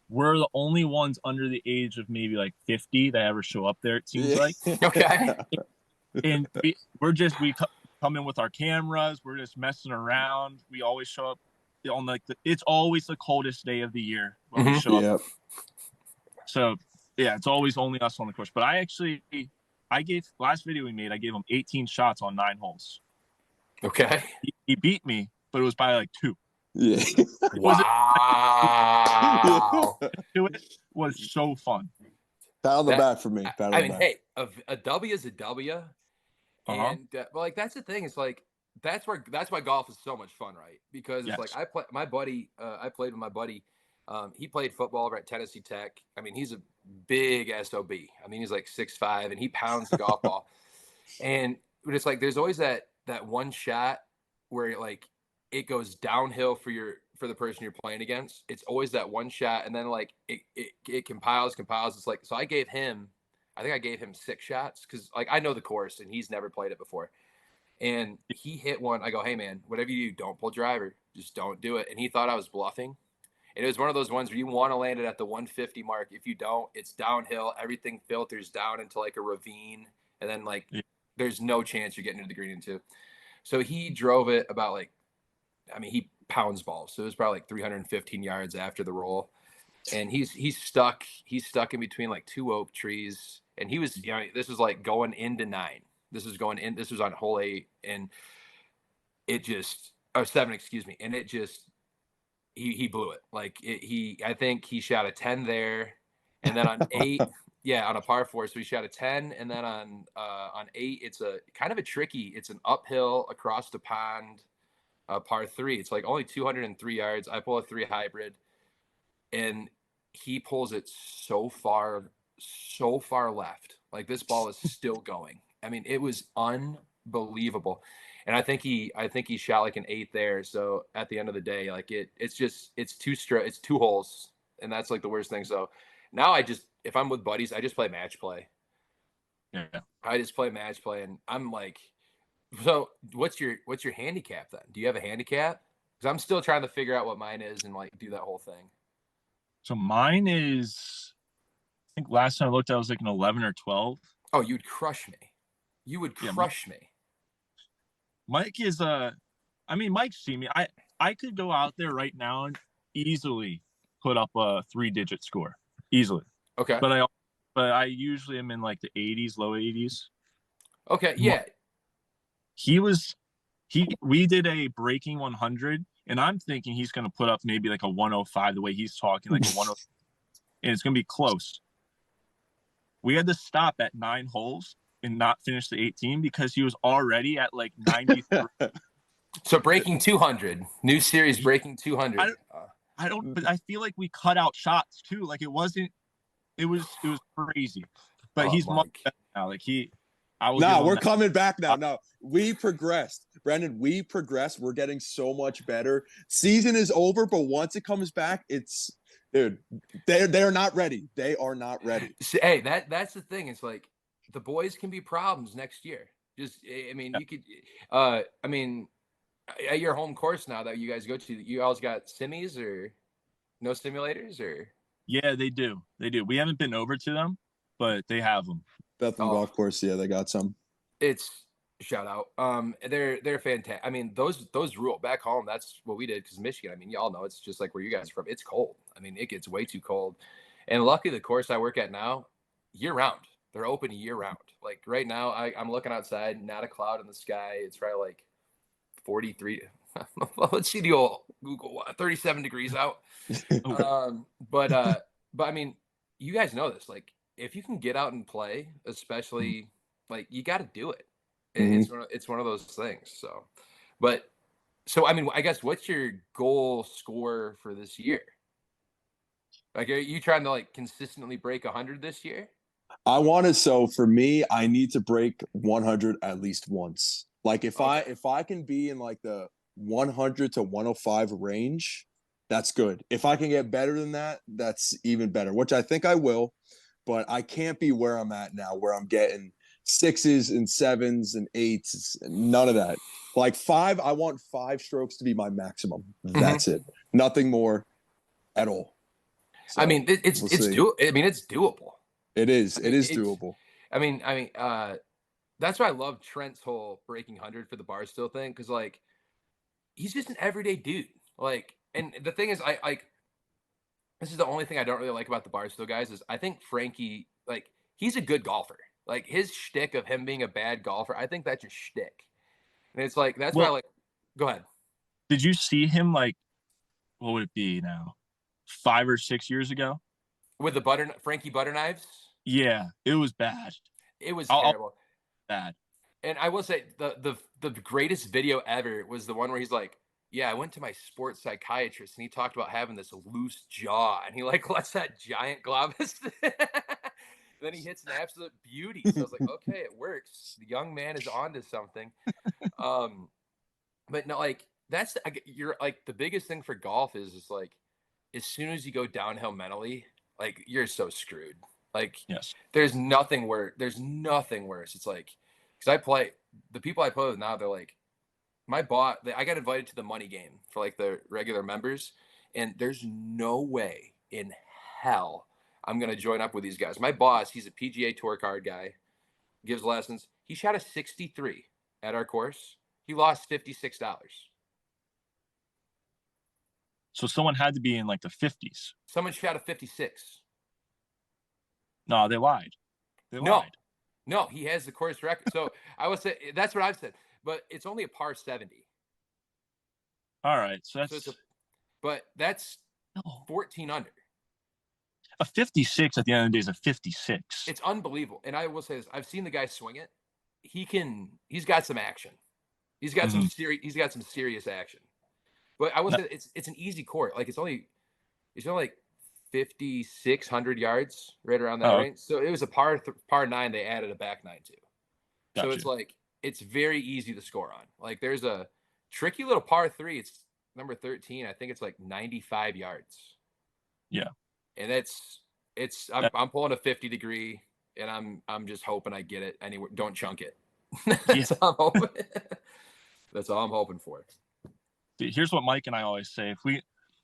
we're the only ones under the age of maybe like 50 that ever show up there, it seems Yeah. like. Okay. And we come in with our cameras. We're just messing around. We always show up on it's always the coldest day of the year when we show up. Yep. So yeah, it's always only us on the course. But I gave last video we made, I gave him 18 shots on 9 holes. Okay. He beat me, but it was by like 2. Yeah. Wow. It was so fun. Pat on the back for me. Pat on the back. Hey, a W is a W. And like that's the thing. It's like that's why golf is so much fun, right? Because it's like I played with my buddy. He played football over at Tennessee Tech. I mean, he's a big SOB. I mean, he's like 6'5", and he pounds the golf ball. And it's like there's always that one shot where like it goes downhill for the person you're playing against. It's always that one shot, and then like it compiles. It's like so I think I gave him 6 shots because like I know the course and he's never played it before. And he hit one. I go, hey man, whatever you do, don't pull driver. Just don't do it. And he thought I was bluffing. And it was one of those ones where you want to land it at the 150 mark. If you don't, it's downhill. Everything filters down into like a ravine. And then like there's no chance you're getting into the green in 2. So he drove it about like, I mean, he pounds balls. So it was probably like 315 yards after the roll. And he's stuck in between like 2 oak trees. And he was, this was like going into 9. This was on hole 8, and it just, or 7, excuse me. And it just, he blew it. Like I think he shot a 10 there, and then on 8, on a par 4. So he shot a 10, and then on 8, it's a kind of it's an uphill across the pond, par 3. It's like only 203 yards. I pull a 3 hybrid, and he pulls it so far left. Like this ball is still going. I mean, it was unbelievable. And I think he shot like an 8 there. So at the end of the day, like it's 2 holes, and that's like the worst thing. So now if I'm with buddies, I just play match play. Yeah. I just play match play, and I'm like, so what's your handicap then? Do you have a handicap? Because I'm still trying to figure out what mine is and like do that whole thing. So mine is, I think last time I looked, I was like an 11 or 12. Oh, you'd crush me. You would crush me. Mike is Mike's seen me. I could go out there right now and easily put up a 3-digit score. Easily. Okay. But I usually am in like the 80s, low 80s. Okay, yeah. We did a breaking 100, and I'm thinking he's going to put up maybe like a 105 the way he's talking, like a 105, and it's going to be close. We had to stop at 9 holes and not finish the 18 because he was already at like 93. So breaking 200, new series breaking 200. But I feel like we cut out shots too. Like it was crazy. But he's much better now. Like we're coming back now. No, we progressed. Brenden, we progressed. We're getting so much better. Season is over, but once it comes back, dude, they're not ready. They are not ready. Hey, that's the thing. It's like the boys can be problems next year. Just, I mean, you could, I mean, at your home course now that you guys go to, you always got simmies or no simulators or? Yeah, they do. We haven't been over to them, but they have them. Bethlehem Golf Course, yeah, they got some. It's shout out. They're fantastic. I mean, those rule back home. That's what we did because Michigan. I mean, y'all know it's just like where you guys are from. It's cold. I mean, it gets way too cold. And luckily, the course I work at now, year round. They're open year round. Like right now, I'm looking outside, not a cloud in the sky. It's probably like 43. Let's see the old Google 37 degrees out. But I mean, you guys know this. Like, if you can get out and play, especially like you got to do it. It's one of those things. So I mean, I guess what's your goal score for this year? Like, are you trying to like consistently break 100 this year? So for me, I need to break 100 at least once. Like if I can be in like the 100 to 105 range, that's good. If I can get better than that, that's even better, which I think I will, but I can't be where I'm at now, where I'm getting 6s and 7s and 8s, none of that. Like 5, I want 5 strokes to be my maximum. That's it. Nothing more at all. So, I mean, it's doable. It is. I mean, it is doable. That's why I love Trent's whole breaking 100 for the Barstool thing, because like he's just an everyday dude. Like, and the thing is, I like this is the only thing I don't really like about the Barstool guys is I think Frankie, like, he's a good golfer. Like his shtick of him being a bad golfer, I think that's your shtick. And it's like that's why I like. Go ahead. Did you see him like? What would it be now? 5 or 6 years ago with the Frankie butter knives. Yeah, it was bad. It was terrible. Bad. And I will say the greatest video ever was the one where he's like, yeah, I went to my sports psychiatrist and he talked about having this loose jaw and he like lets that giant globus. Then he hits an absolute beauty. So I was like, okay, it works. The young man is onto something. But no, like you're like the biggest thing for golf is like as soon as you go downhill mentally, like you're so screwed. Like yes, there's nothing worse. It's like because the people I play with now, they're like I got invited to the money game for like the regular members, and there's no way in hell I'm gonna join up with these guys. My boss, he's a PGA Tour card guy, gives lessons. He shot a 63 at our course. He lost $56. So someone had to be in like the 50s. Someone shot a 56. No, they lied. No, he has the course record. So I would say that's what I've said, but it's only a par 70. All right, so that's 14 under. A 56 at the end of the day is a 56. It's unbelievable. And I will say this: I've seen the guy swing it. He's got some action. He's got some serious action. But I will say it's an easy court. Like it's only like 5,600 yards, right around that range. So it was a par 9. They added a back 9 to. Gotcha. So it's like it's very easy to score on. Like there's a tricky little par 3. It's number 13. I think it's like 95 yards. Yeah. And I'm pulling a 50-degree, and I'm just hoping I get it anywhere. Don't chunk it. That's all I'm hoping. That's all I'm hoping for. Here's what Mike and I always say: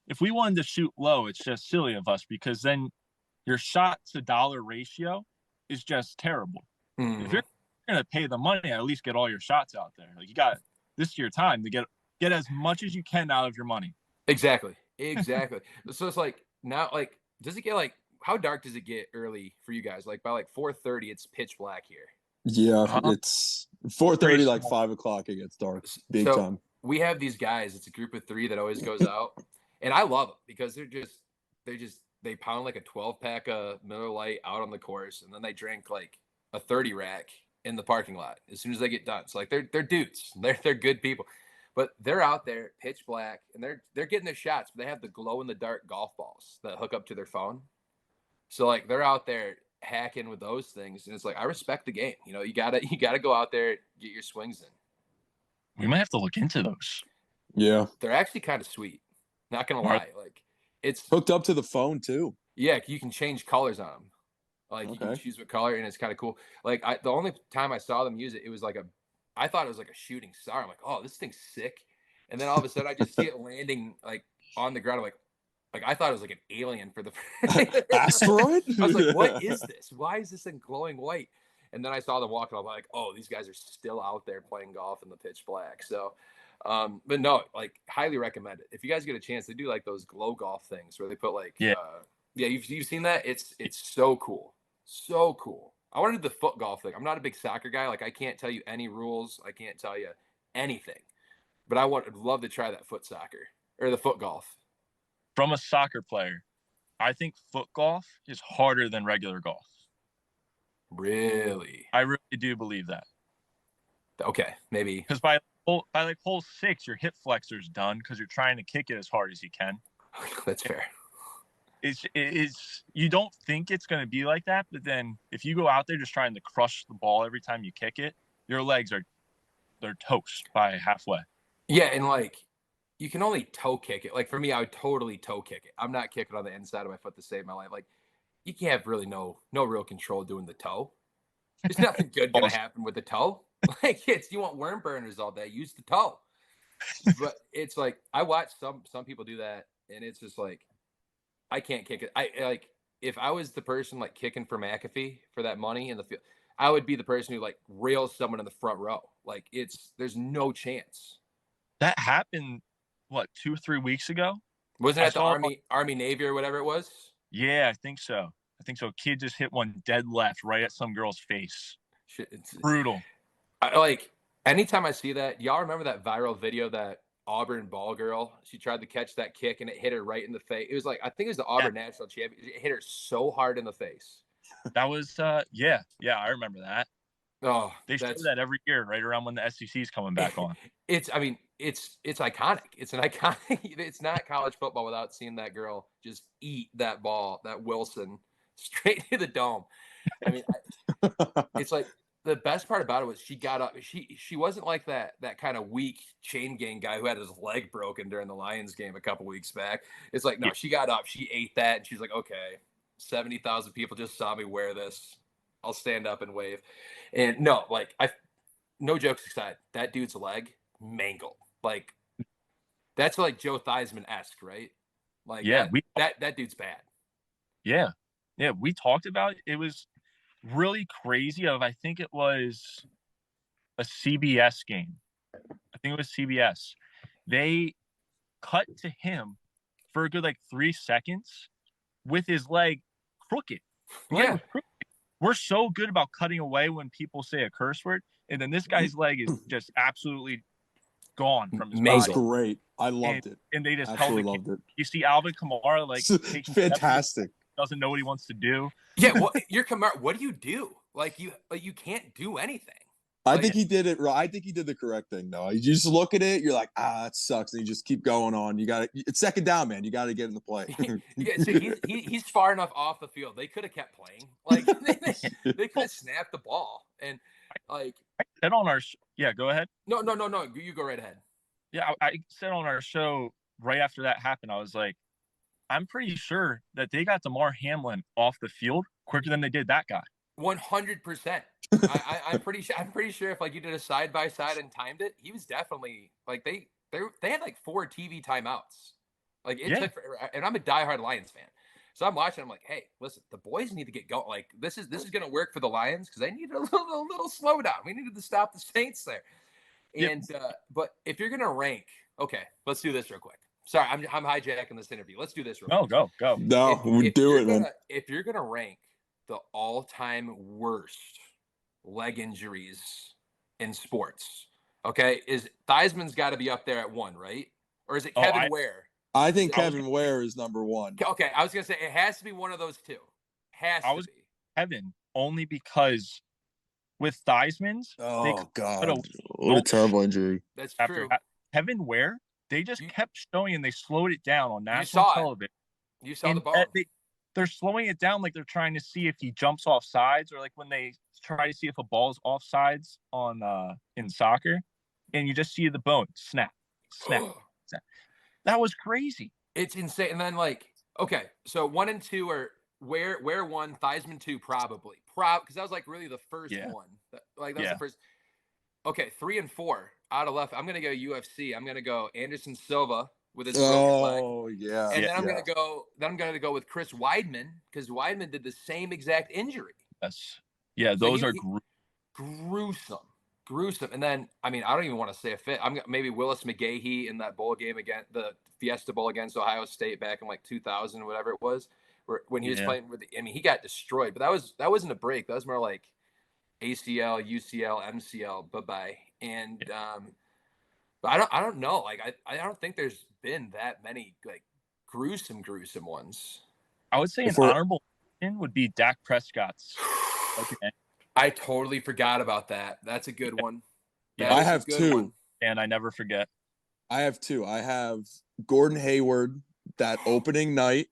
if we wanted to shoot low, it's just silly of us because then your shot to dollar ratio is just terrible. Mm-hmm. If you're going to pay the money, at least get all your shots out there. Like you got this is your time to get as much as you can out of your money. Exactly. So it's like now, like, does it get like how dark does it get early for you guys? Like by like 4:30, it's pitch black here. Yeah, it's 4:30, like 5 o'clock. It gets dark, big time. We have these guys. It's a group of 3 that always goes out, and I love them because they pound like a 12-pack of Miller Lite out on the course, and then they drink like a 30 rack in the parking lot as soon as they get done. So like they're dudes. They're good people, but they're out there pitch black, and they're getting their shots. But they have the glow in the dark golf balls that hook up to their phone. So like they're out there hacking with those things, and it's like I respect the game. You know, you gotta go out there, get your swings in. We might have to look into those. Yeah, they're actually kind of sweet. Not gonna lie, like it's hooked up to the phone too. Yeah, you can change colors on them. Like you can choose what color, and it's kind of cool. Like the only time I saw them use it, it was like I thought it was like a shooting star. I'm like, oh, this thing's sick. And then all of a sudden, I just see it landing like on the ground. I'm like I thought it was like an alien for the asteroid. I was like, what is this? Why is this thing glowing white? And then I saw them walking. I'm like, oh, these guys are still out there playing golf in the pitch black. So, but no, like highly recommend it. If you guys get a chance, they do like those glow golf things where they put like, you've seen that? It's so cool. So cool. I want to do the foot golf thing. I'm not a big soccer guy. Like I can't tell you any rules. I can't tell you anything, but I would love to try that foot soccer or the foot golf. From a soccer player, I think foot golf is harder than regular golf. Really? I really do believe that. Okay, maybe. Because by like hole 6, your hip flexor's done because you're trying to kick it as hard as you can. That's fair. It's you don't think it's going to be like that, but then if you go out there just trying to crush the ball every time you kick it, your legs they're toast by halfway. Yeah, and like you can only toe kick it. Like for me, I would totally toe kick it. I'm not kicking on the inside of my foot to save my life. Like you can't have really no real control doing the toe. There's nothing good gonna happen with the toe. Like, you want worm burners all day, use the toe. But it's like I watch some people do that, and it's just like I can't kick it. I like if I was the person like kicking for McAfee for that money in the field, I would be the person who like rails someone in the front row. Like there's no chance. That happened, what, 2 or 3 weeks ago? Wasn't I it the saw. Army Navy or whatever it was? Yeah, I think so. Kid just hit one dead left right at some girl's face. Shit, Brutal. Like anytime I see that, y'all remember that viral video that Auburn ball girl? She tried to catch that kick and it hit her right in the face. It was like I think it was the Auburn national champion. It hit her so hard in the face. That was yeah, I remember that. Oh, they show that every year, right around when the SEC is coming back on. It's iconic. It's an iconic. It's not college football without seeing that girl just eat that ball, that Wilson, straight to the dome. I mean, it's like the best part about it was she got up. She wasn't like that kind of weak chain gang guy who had his leg broken during the Lions game a couple weeks back. It's like no, she got up, she ate that, and she's like, okay, 70,000 people just saw me wear this. I'll stand up and wave. And no, like no jokes aside, that dude's leg mangled. Like that's like Joe Theismann-esque, right? Like that dude's bad. Yeah. We talked about it. It was really crazy. I think it was a CBS game. I think it was CBS. They cut to him for a good 3 seconds with his leg crooked. We're so good about cutting away when people say a curse word, and then this guy's leg is just absolutely gone from his body. That's great. I loved it. And they just absolutely loved it. You see Alvin Kamara fantastic. Doesn't know what he wants to do. Yeah, you're Kamara. What do you do? Like you can't do anything. I think he did it right. I think he did the correct thing, though. You just look at it, you're like, that sucks, and you just keep going on. It's second down, man. You got to get in the play. Yeah, so he's far enough off the field. They could have kept playing. Like they could have snapped the ball, and like I said on our go ahead. No. You go right ahead. Yeah, I said on our show right after that happened, I was like, I'm pretty sure that they got DeMar Hamlin off the field quicker than they did that guy. 100%. I'm pretty sure if like you did a side by side and timed it, he was definitely like they had like 4 TV timeouts. Like it took, and I'm a diehard Lions fan, so I'm watching. I'm like, hey, listen, the boys need to get going. Like this is going to work for the Lions because they need a little slowdown. We needed to stop the Saints there. And but if you're going to rank, okay, let's do this real quick. Sorry, I'm hijacking this interview. Let's do this real quick. Go. No, we'll do it, man. If you're going to rank the all-time worst leg injuries in sports, okay, is Theismann's got to be up there at 1, right? Or is it Kevin Ware? I think Kevin Ware is number 1. Okay, I was going to say it has to be one of those two. Has to be. Kevin, only because with Theismann's, God, what a terrible injury. That's true. Kevin Ware, they just kept showing and they slowed it down on national television. You saw the ball. They're slowing it down like they're trying to see if he jumps off sides, or like when they try to see if a ball's off sides on in soccer, and you just see the bone snap. That was crazy. It's insane. And then okay, so 1 and 2 are Ware 1, Theismann 2, probably because that was like really the first one. Like that was the first. Okay, 3 and 4 out of left. I'm gonna go UFC. I'm gonna go Anderson Silva with his leg. Yeah. And then I'm gonna go. Then I'm gonna go with Chris Weidman because Weidman did the same exact injury. Yes. Yeah, those are gruesome. And then I don't even want to say a fit. Maybe Willis McGahee in that bowl game again, the Fiesta Bowl against Ohio State back in 2000 or whatever it was, when he was playing with. He got destroyed, but that wasn't a break. That was more like ACL, UCL, MCL. Bye bye. And but I don't know. I don't think there's been that many gruesome ones. I would say an honorable mention would be Dak Prescott's. I totally forgot about that. That's a good one. I have 2, and I never forget. I have 2. I have Gordon Hayward that opening night,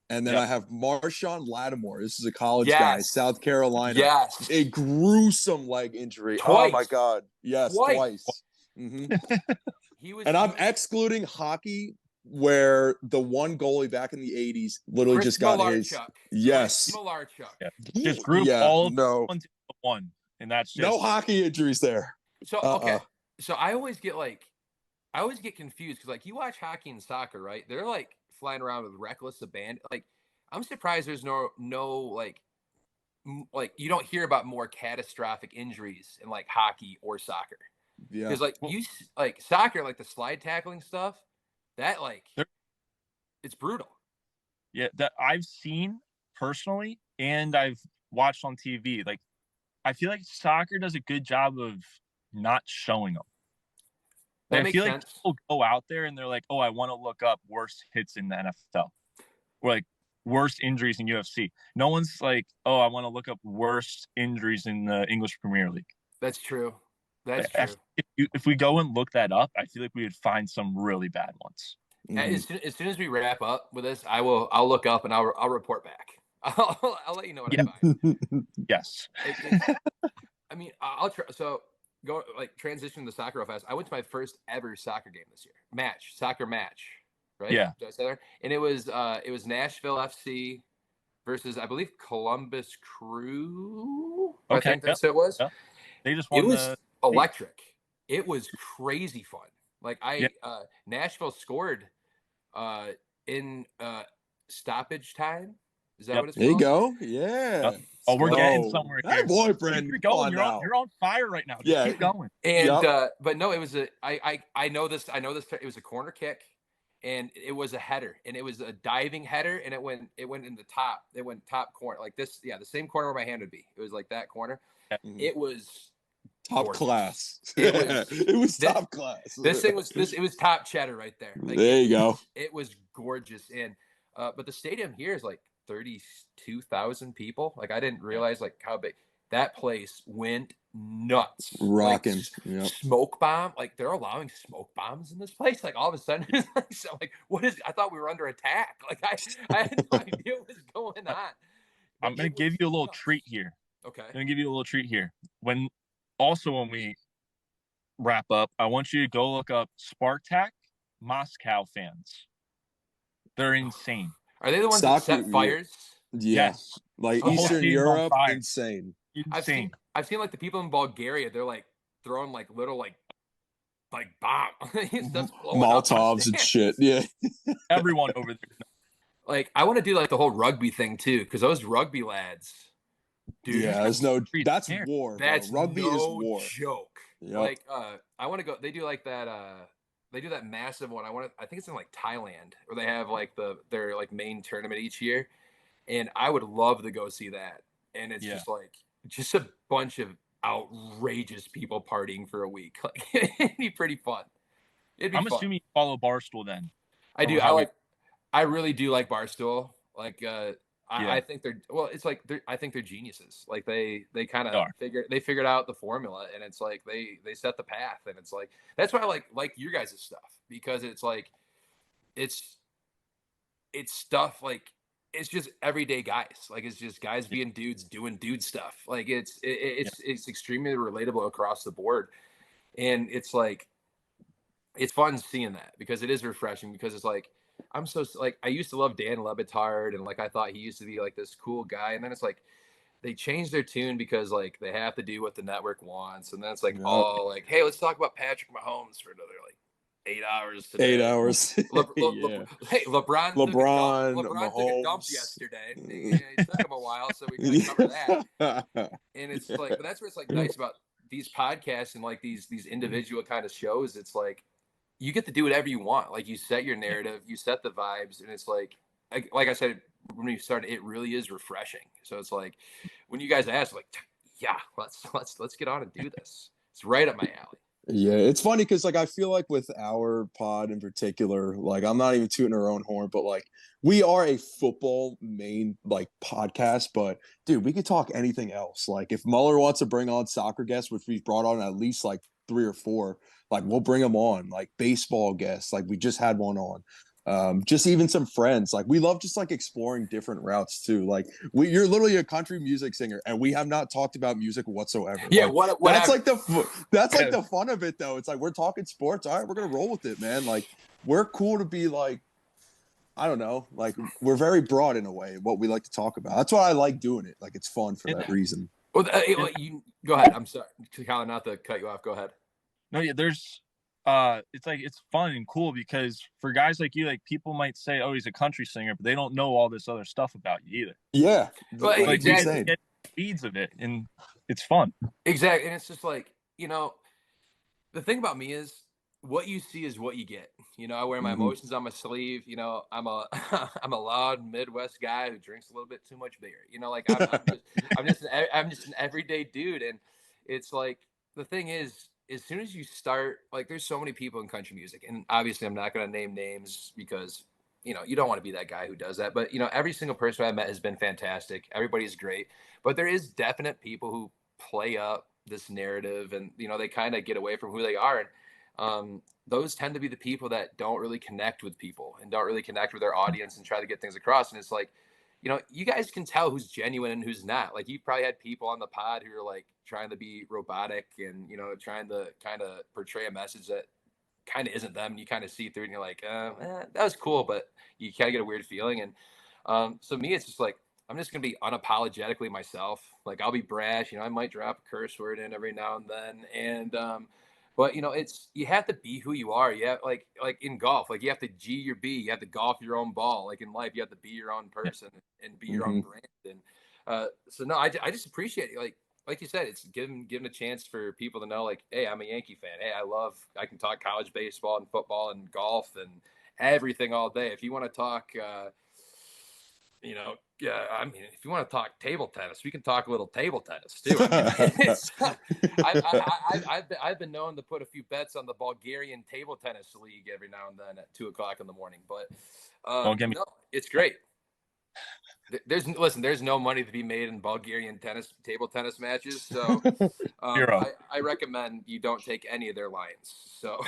and then I have Marshawn Lattimore. This is a college guy, South Carolina. Yes, a gruesome leg injury. Twice. Oh my God! Yes, twice. He was, and I'm excluding hockey where the one goalie back in the 80s literally Chris just got his. Malarchuk. Yes. Chris Malarchuk. Yeah. Just group all of no. into one, and that's just no hockey injuries there. So okay, so I always get confused because like you watch hockey and soccer, right? They're like flying around with reckless abandon. Like I'm surprised there's no like you don't hear about more catastrophic injuries in like hockey or soccer. Yeah, because like soccer, like the slide tackling stuff, that like it's brutal. Yeah, that I've seen personally, and I've watched on TV. Like, I feel like soccer does a good job of not showing them. That I makes feel sense. like people go out there and they're like, "Oh, I want to look up worst hits in the NFL, or like worst injuries in UFC." No one's like, "Oh, I want to look up worst injuries in the English Premier League." That's true. That's true. If we go and look that up, I feel like we would find some really bad ones. Mm-hmm. As soon as we wrap up with this, I'll look up and I'll report back. I'll let you know what I find. Yes. I mean, I'll try. So go like transition to soccer real fast. I went to my first ever soccer game this year. Soccer match. Right? Yeah. Did I say that? And it was Nashville FC versus I believe Columbus Crew. Okay, I think that's what it was. Yep. They just won. It was electric. It was crazy fun. Like Nashville scored in stoppage time. Is that what it's called? There you go. Yeah. Oh, we're getting somewhere here. Hey, boyfriend, you're going. You're on fire right now. Just keep going. And but no, it was I know this. It was a corner kick, and it was a header, and it was a diving header, and it went in the top. It went top corner like this. Yeah, the same corner where my hand would be. It was like that corner. It was top class. It was top class. It was top cheddar right there. Like, there you go. It was gorgeous, and but the stadium here is like 32,000 people. Like I didn't realize like how big that place went nuts. Rocking. Like, smoke bomb. Like they're allowing smoke bombs in this place. Like all of a sudden, so like what is? I thought we were under attack. Like I had no idea what was going on. I'm gonna give you a little treat here. Okay. I'm gonna give you a little treat here. When we wrap up, I want you to go look up Spartak Moscow fans. They're insane. Are they the ones that set fires? Yes. Like Eastern Europe, insane. I've seen like the people in Bulgaria, they're like throwing like little like bomb Molotovs and shit. Yeah. Everyone over there. Like I want to do like the whole rugby thing too, because those rugby lads, dude. Yeah, that's war. That's rugby is war. Joke. Yep. Like I want to go. They do like that. They do that massive one. I think it's in like Thailand, where they have like their like main tournament each year, and I would love to go see that. And it's just a bunch of outrageous people partying for a week. Like it'd be pretty fun. I'm assuming you follow Barstool then. I do. I really do like Barstool. Like I think I think they're geniuses. Like they kind of figured out the formula, and it's like they set the path, and it's like that's why I like your guys' stuff, because it's like it's stuff like it's just everyday guys. Like it's just guys being dudes doing dude stuff. Like it's extremely relatable across the board, and it's like it's fun seeing that, because it is refreshing, because it's like I'm so like I used to love Dan Le Batard, and like I thought he used to be like this cool guy, and then it's like they changed their tune because like they have to do what the network wants, and then it's like like, hey, let's talk about Patrick Mahomes for another like 8 hours today. 8 hours. Hey, LeBron took a dump yesterday. It took him a while, so we gotta cover that. And it's like, but that's what's like nice about these podcasts and like these individual kind of shows. It's like you get to do whatever you want. Like you set your narrative, you set the vibes, and it's like I said when we started, it really is refreshing. So it's like when you guys ask, like, yeah, let's get on and do this. It's right up my alley. Yeah, it's funny because like I feel like with our pod in particular, like I'm not even tooting our own horn, but like we are a football main like podcast, but dude, we could talk anything else. Like if Muller wants to bring on soccer guests, which we've brought on at least like 3 or 4, like we'll bring them on. Like baseball guests, like we just had one on. Just even some friends. Like we love just like exploring different routes too. Like you're literally a country music singer, and we have not talked about music whatsoever. Yeah, like, that's like the fun of it though. It's like we're talking sports. All right, we're gonna roll with it, man. Like we're cool to be like, I don't know, like we're very broad in a way what we like to talk about. That's why I like doing it. Like it's fun for that reason. Well, you go ahead. I'm sorry, Colin, not to cut you off. Go ahead. No, yeah, there's it's like it's fun and cool because for guys like you, like people might say, "Oh, he's a country singer," but they don't know all this other stuff about you either. Yeah, well, like, exactly. We get feeds of it, and it's fun. Exactly, and it's just like the thing about me is what you see is what you get. I wear my emotions on my sleeve. I'm a I'm a loud Midwest guy who drinks a little bit too much beer. Like I'm just an everyday dude, and it's like the thing is, as soon as you start, like, there's so many people in country music, and obviously I'm not going to name names because you don't want to be that guy who does that. But every single person I've met has been fantastic. Everybody's great, but there is definite people who play up this narrative, and they kind of get away from who they are, and those tend to be the people that don't really connect with people and don't really connect with their audience and try to get things across. And it's like, you guys can tell who's genuine and who's not. Like, you've probably had people on the pod who are like trying to be robotic and trying to kind of portray a message that kind of isn't them, and you kind of see through it and you're like, that was cool, but you kind of get a weird feeling. And so me, it's just like, I'm just going to be unapologetically myself. Like, I'll be brash, I might drop a curse word in every now and then. And, but it's, you have to be who you are. Yeah. Like in golf, like you have to G your B, you have to golf your own ball. Like in life, you have to be your own person and be your own brand. And, so no, I just appreciate it. Like you said, it's giving a chance for people to know, like, hey, I'm a Yankee fan. Hey, I can talk college baseball and football and golf and everything all day. If you want to talk, yeah, I mean, if you want to talk table tennis, we can talk a little table tennis too. I've been known to put a few bets on the Bulgarian table tennis league every now and then at 2:00 in the morning. But no, it's great. There's no money to be made in Bulgarian table tennis matches, so I recommend you don't take any of their lines. So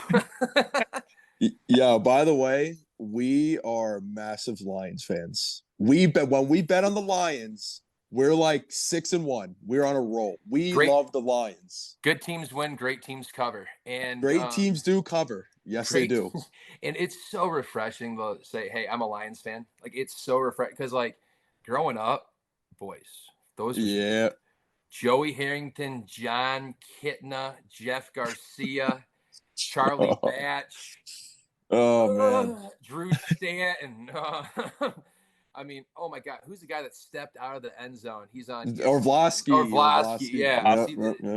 yeah, by the way, we are massive Lions fans. When we bet on the Lions, we're like 6-1. We're on a roll. We love the Lions. Good teams win, great teams cover, and great teams do cover. Yes, they do. And it's so refreshing to say, "Hey, I'm a Lions fan." Like, it's so refreshing because, like, growing up, boys, those were Joey Harrington, John Kitna, Jeff Garcia, Charlie Batch. Oh man, Drew Stanton. I mean, oh my God, who's the guy that stepped out of the end zone? He's on Orlovsky. Yeah,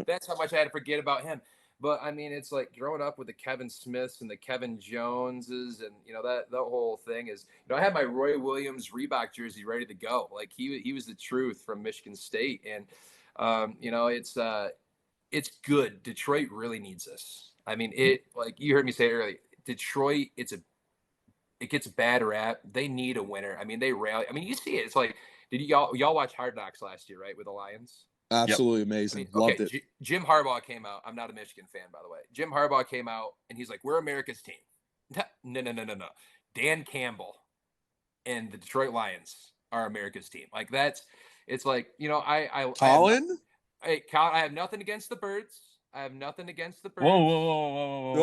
that's how much I had to forget about him. But I mean, it's like growing up with the Kevin Smiths and the Kevin Joneses, and that whole thing is. I had my Roy Williams Reebok jersey ready to go. Like, he was the truth from Michigan State, and it's good. Detroit really needs this. I mean, like you heard me say earlier, Detroit, it gets a bad rap. They need a winner. I mean, they rally. I mean, you see it. It's like, did y'all watch Hard Knocks last year, right, with the Lions? Absolutely amazing. I mean, loved it. Jim Harbaugh came out. I'm not a Michigan fan, by the way. Jim Harbaugh came out and he's like, "We're America's team." No. Dan Campbell and the Detroit Lions are America's team. Like, it's like, Colin? Colin, I have nothing against the Birds. I have nothing against the Birds. Whoa.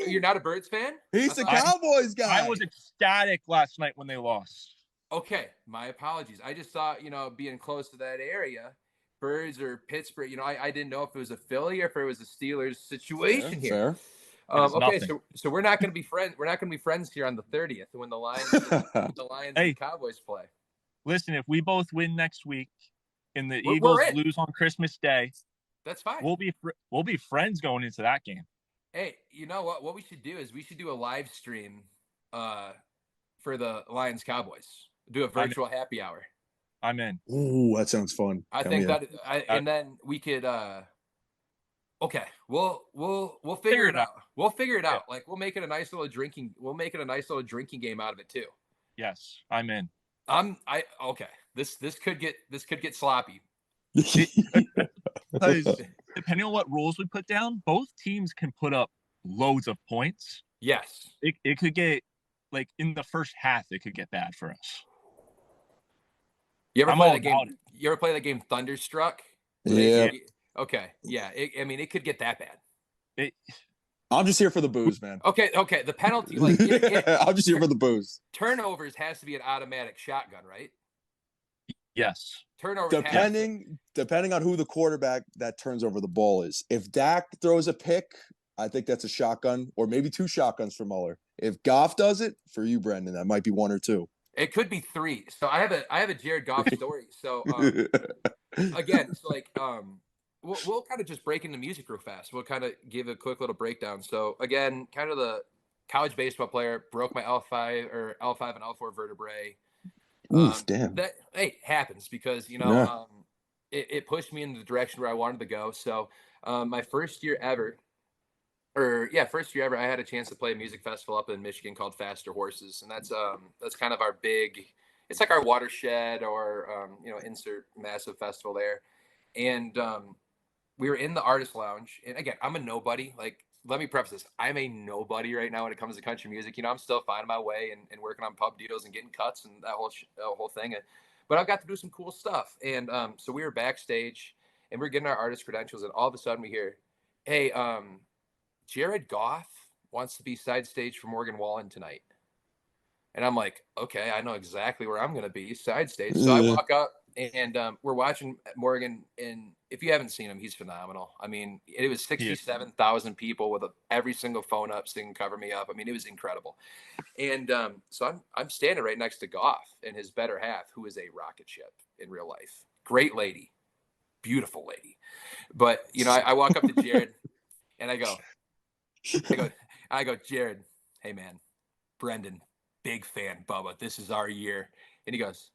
You're not a Birds fan? He's a Cowboys guy. I was ecstatic last night when they lost. Okay, my apologies. I just thought, being close to that area, Birds or Pittsburgh, I didn't know if it was a Philly or if it was a Steelers situation here. Fair. Okay, so we're not going to be friends. We're not going to be friends here on the 30th when the Lions and Cowboys play. Listen, if we both win next week and the Eagles lose on Christmas Day, that's fine. We'll be friends going into that game. Hey, you know what? What we should do is we should do a live stream for the Lions Cowboys. Do a virtual happy hour. I'm in. Ooh, that sounds fun. I think and then we could. Okay, we'll figure it out. We'll figure it out. Like, we'll make it a nice little drinking. We'll make it a nice little drinking game out of it too. Yes, I'm in. Okay. This could get sloppy. Depending on what rules we put down, both teams can put up loads of points. Yes. It could get, like, in the first half, it could get bad for us. You ever play that game? You ever play that game Thunderstruck? Yeah. Okay. Yeah. I mean, it could get that bad. I'm just here for the booze, man. Okay. The penalty, like I'm just here for the booze. Turnovers has to be an automatic shotgun, right? Yes. Turnovers depending on who the quarterback that turns over the ball is. If Dak throws a pick, I think that's a shotgun, or maybe 2 shotguns for Mueller. If Goff does it, for you, Brenden, that might be 1 or 2. It could be 3. So I have a Jared Goff story. So again, it's like we'll kind of just break into music real fast. We'll kind of give a quick little breakdown. So again, kind of the college baseball player, broke my L5 and L4 vertebrae. Oof, damn. That happens because Yeah. It pushed me in the direction where I wanted to go. So my first year ever, I had a chance to play a music festival up in Michigan called Faster Horses, and that's kind of our big. It's like our watershed, or insert massive festival there. And we were in the artist lounge, and again, I'm a nobody. Like, let me preface this: I'm a nobody right now when it comes to country music. I'm still finding my way and working on pub deals and getting cuts and that whole thing. But I've got to do some cool stuff. And so we were backstage, and we're getting our artist credentials, and all of a sudden we hear, "Hey, Jared Goff wants to be side stage for Morgan Wallen tonight." And I'm like, okay, I know exactly where I'm going to be, side stage. So I walk up, and we're watching Morgan. And if you haven't seen him, he's phenomenal. I mean, it was 67,000 people with every single phone up singing "Cover Me Up." I mean, it was incredible. And so I'm standing right next to Goff and his better half, who is a rocket ship in real life. Great lady, beautiful lady. But I walk up to Jared, and I go, Jared, hey man, Brenden, big fan, Bubba. This is our year. And he goes,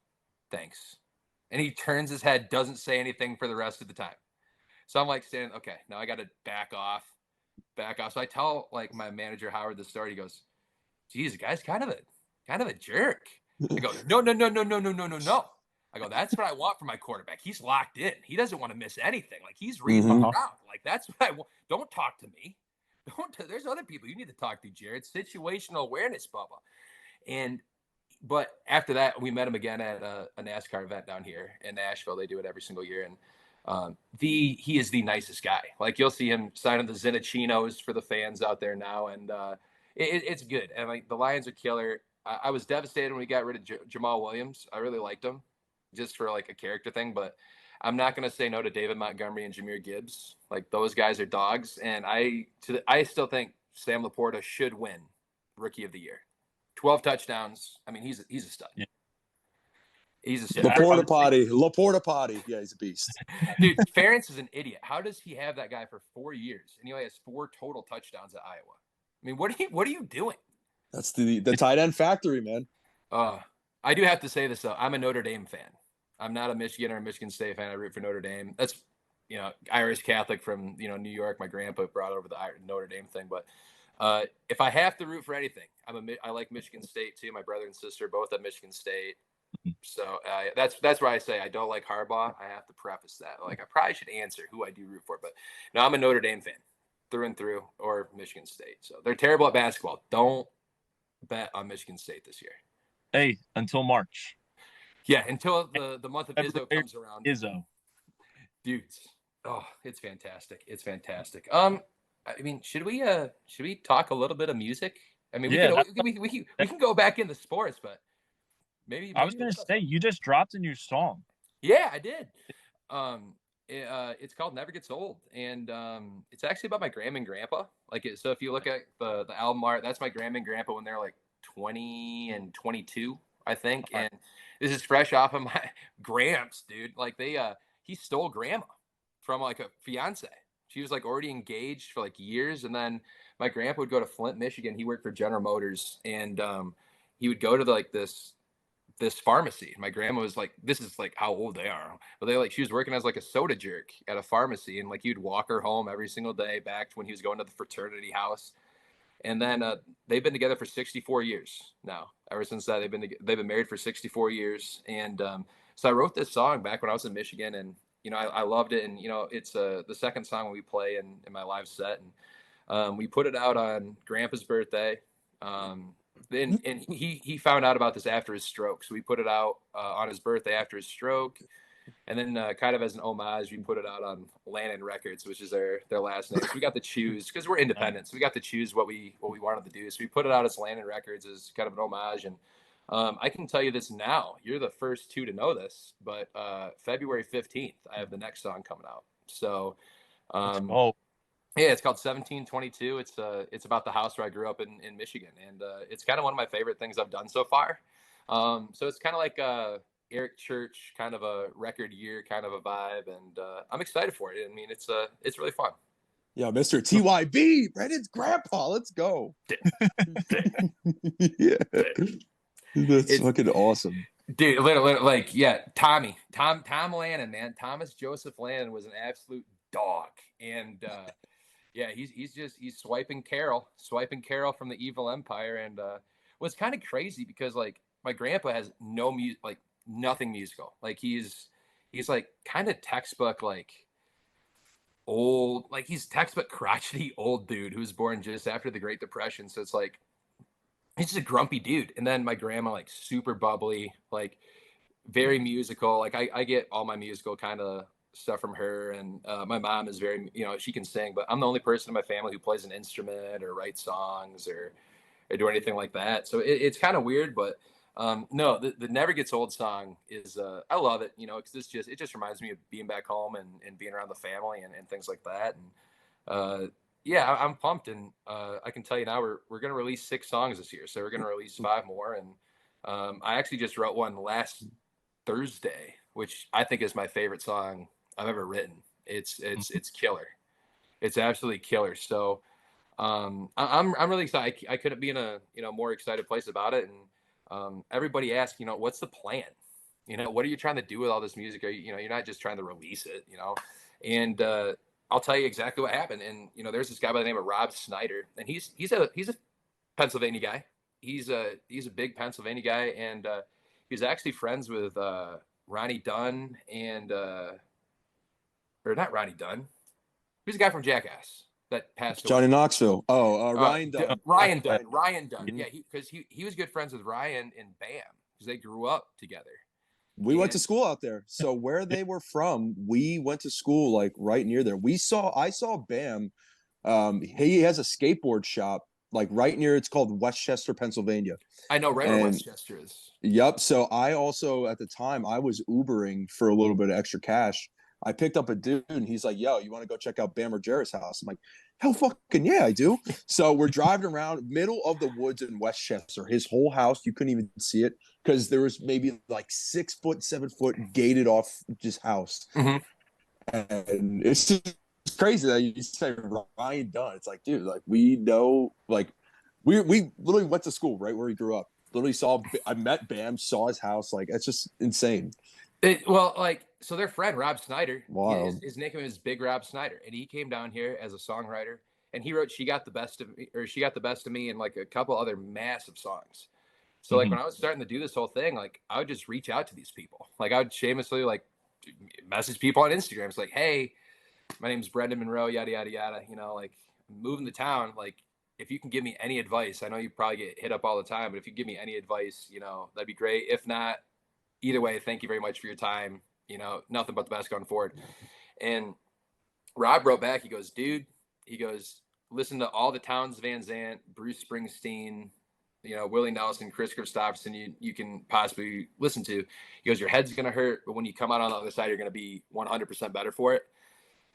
thanks. And he turns his head, doesn't say anything for the rest of the time. So I'm like standing, okay, now I got to back off. So I tell like my manager Howard the story. He goes, geez, the guy's kind of a jerk. I go, no. I go, that's what I want for my quarterback. He's locked in. He doesn't want to miss anything. Like, he's reading the crowd. Like, that's what I want. Don't talk to me. There's other people you need to talk to, Jared. Situational awareness, Bubba. But after that, we met him again at a NASCAR event down here in Nashville. They do it every single year, and he is the nicest guy. Like, you'll see him signing the Zinnichinos for the fans out there now, and it's good. And like, the Lions are killer. I was devastated when we got rid of Jamal Williams. I really liked him, just for like a character thing, but I'm not going to say no to David Montgomery and Jahmyr Gibbs. Like, those guys are dogs, and I still think Sam Laporta should win Rookie of the Year. 12 touchdowns. I mean, he's a stud. Yeah. He's a stud. Laporta potty. Yeah, he's a beast. Dude, Ferentz is an idiot. How does he have that guy for 4 years, and he only has 4 total touchdowns at Iowa? I mean, what are you doing? That's the tight end factory, man. I do have to say this though. I'm a Notre Dame fan. I'm not a Michigan or a Michigan State fan. I root for Notre Dame. That's, Irish Catholic from, New York. My grandpa brought over the Notre Dame thing. But if I have to root for anything, I like Michigan State too. My brother and sister both at Michigan State. So that's why I say I don't like Harbaugh. I have to preface that. Like, I probably should answer who I do root for. But no, I'm a Notre Dame fan through and through, or Michigan State. So they're terrible at basketball. Don't bet on Michigan State this year. Hey, until March. Yeah, until the month of Izzo comes around. Izzo. Dudes. Oh, it's fantastic. It's fantastic. I mean, should we talk a little bit of music? I mean, we can go back into sports, but maybe I was going to say, you just dropped a new song. Yeah, I did. It's called Never Gets Old, and it's actually about my grandma and grandpa. So if you look at the album art, that's my grandma and grandpa when they're like 20 and 22, I think. And this is fresh off of my Gramps, dude. Like, he stole grandma from like a fiance. She was like already engaged for like years, and then my grandpa would go to Flint, Michigan. He worked for General Motors, and he would go to this pharmacy. My grandma was like, this is like how old they are, but she was working as like a soda jerk at a pharmacy, and like, he'd walk her home every single day back when he was going to the fraternity house. And then they've been together for 64 years now. Ever since that, they've been married for 64 years. And so I wrote this song back when I was in Michigan, and I loved it. And it's the second song we play in my live set, and we put it out on Grandpa's birthday. And he found out about this after his stroke, so we put it out on his birthday after his stroke. And then kind of as an homage, we put it out on Lannon Records, which is their last name. So we got to choose, because we're independent, so we got to choose what we wanted to do. So we put it out as Lannon Records as kind of an homage. And I can tell you this now. You're the first two to know this, but February 15th, I have the next song coming out. So yeah, it's called 1722. It's about the house where I grew up in Michigan, and it's kind of one of my favorite things I've done so far. So it's kind of like Eric Church, kind of a record year, kind of a vibe, and I'm excited for it. I mean, it's really fun. Yeah, Mr. TYB, Brendan's grandpa. Let's go. Yeah, that's fucking awesome, dude. Like, yeah, Tom Lannon, man, Thomas Joseph Lannon was an absolute dog, and yeah, he's swiping Carol from the Evil Empire, and was kind of crazy because like my grandpa has no music, like nothing musical. Like he's like kind of textbook like old, like he's textbook crotchety old dude who was born just after the Great Depression. So it's like he's just a grumpy dude. And then my grandma, like super bubbly, like very musical. Like I get all my musical kind of stuff from her, and my mom is very, she can sing, but I'm the only person in my family who plays an instrument or writes songs or do anything like that. So it's kind of weird, but no, the Never Gets Old song is I love it, because it just reminds me of being back home and being around the family and things like that. And yeah, I'm pumped, and I can tell you now we're gonna release 6 songs this year, so we're gonna release 5 more. And I actually just wrote one last Thursday, which I think is my favorite song I've ever written. It's killer. It's absolutely killer. So I'm really excited. I couldn't be in a more excited place about it. And everybody asks, what's the plan? What are you trying to do with all this music? Are you, you're not just trying to release it, And I'll tell you exactly what happened. And there's this guy by the name of Rob Snyder, and he's a Pennsylvania guy. He's a big Pennsylvania guy, and he was actually friends with Ronnie Dunn and or not Ronnie Dunn. Who's the guy from Jackass that passed away? Johnny Knoxville. Oh, Ryan Dunn. Ryan Dunn. Yeah, because he was good friends with Ryan and Bam because they grew up together. We went to school out there. So where they were from, we went to school like right near there. I saw Bam. He has a skateboard shop like right near, it's called Westchester, Pennsylvania. I know right where Westchester is. Yep. So I also, at the time, I was Ubering for a little bit of extra cash. I picked up a dude and he's like, yo, you want to go check out Bam Margera's house? I'm like, hell fucking yeah, I do. So we're driving around middle of the woods in Westchester. His whole house, you couldn't even see it because there was maybe like 6 foot, 7 foot gated off just house. Mm-hmm. And it's just crazy that you say Ryan Dunn. It's like, dude, like we know, like we literally went to school right where he grew up. Literally I met Bam, saw his house. Like it's just insane. So their friend Rob Snyder, wow. his nickname is Big Rob Snyder, and he came down here as a songwriter, and he wrote "She Got the Best of Me" or "She Got the Best of Me" and like a couple other massive songs. So like when I was starting to do this whole thing, like I would just reach out to these people. Like I would shamelessly like message people on Instagram. It's like, hey, my name's Brenden Monroe, yada yada yada. Like I'm moving to town. Like if you can give me any advice, I know you probably get hit up all the time, but if you give me any advice, that'd be great. If not, either way, thank you very much for your time. Nothing but the best going forward. And Rob wrote back. He goes, dude, listen to all the Towns Van Zandt, Bruce Springsteen, Willie Nelson, Chris Christopherson you can possibly listen to. He goes, your head's going to hurt, but when you come out on the other side, you're going to be 100% better for it.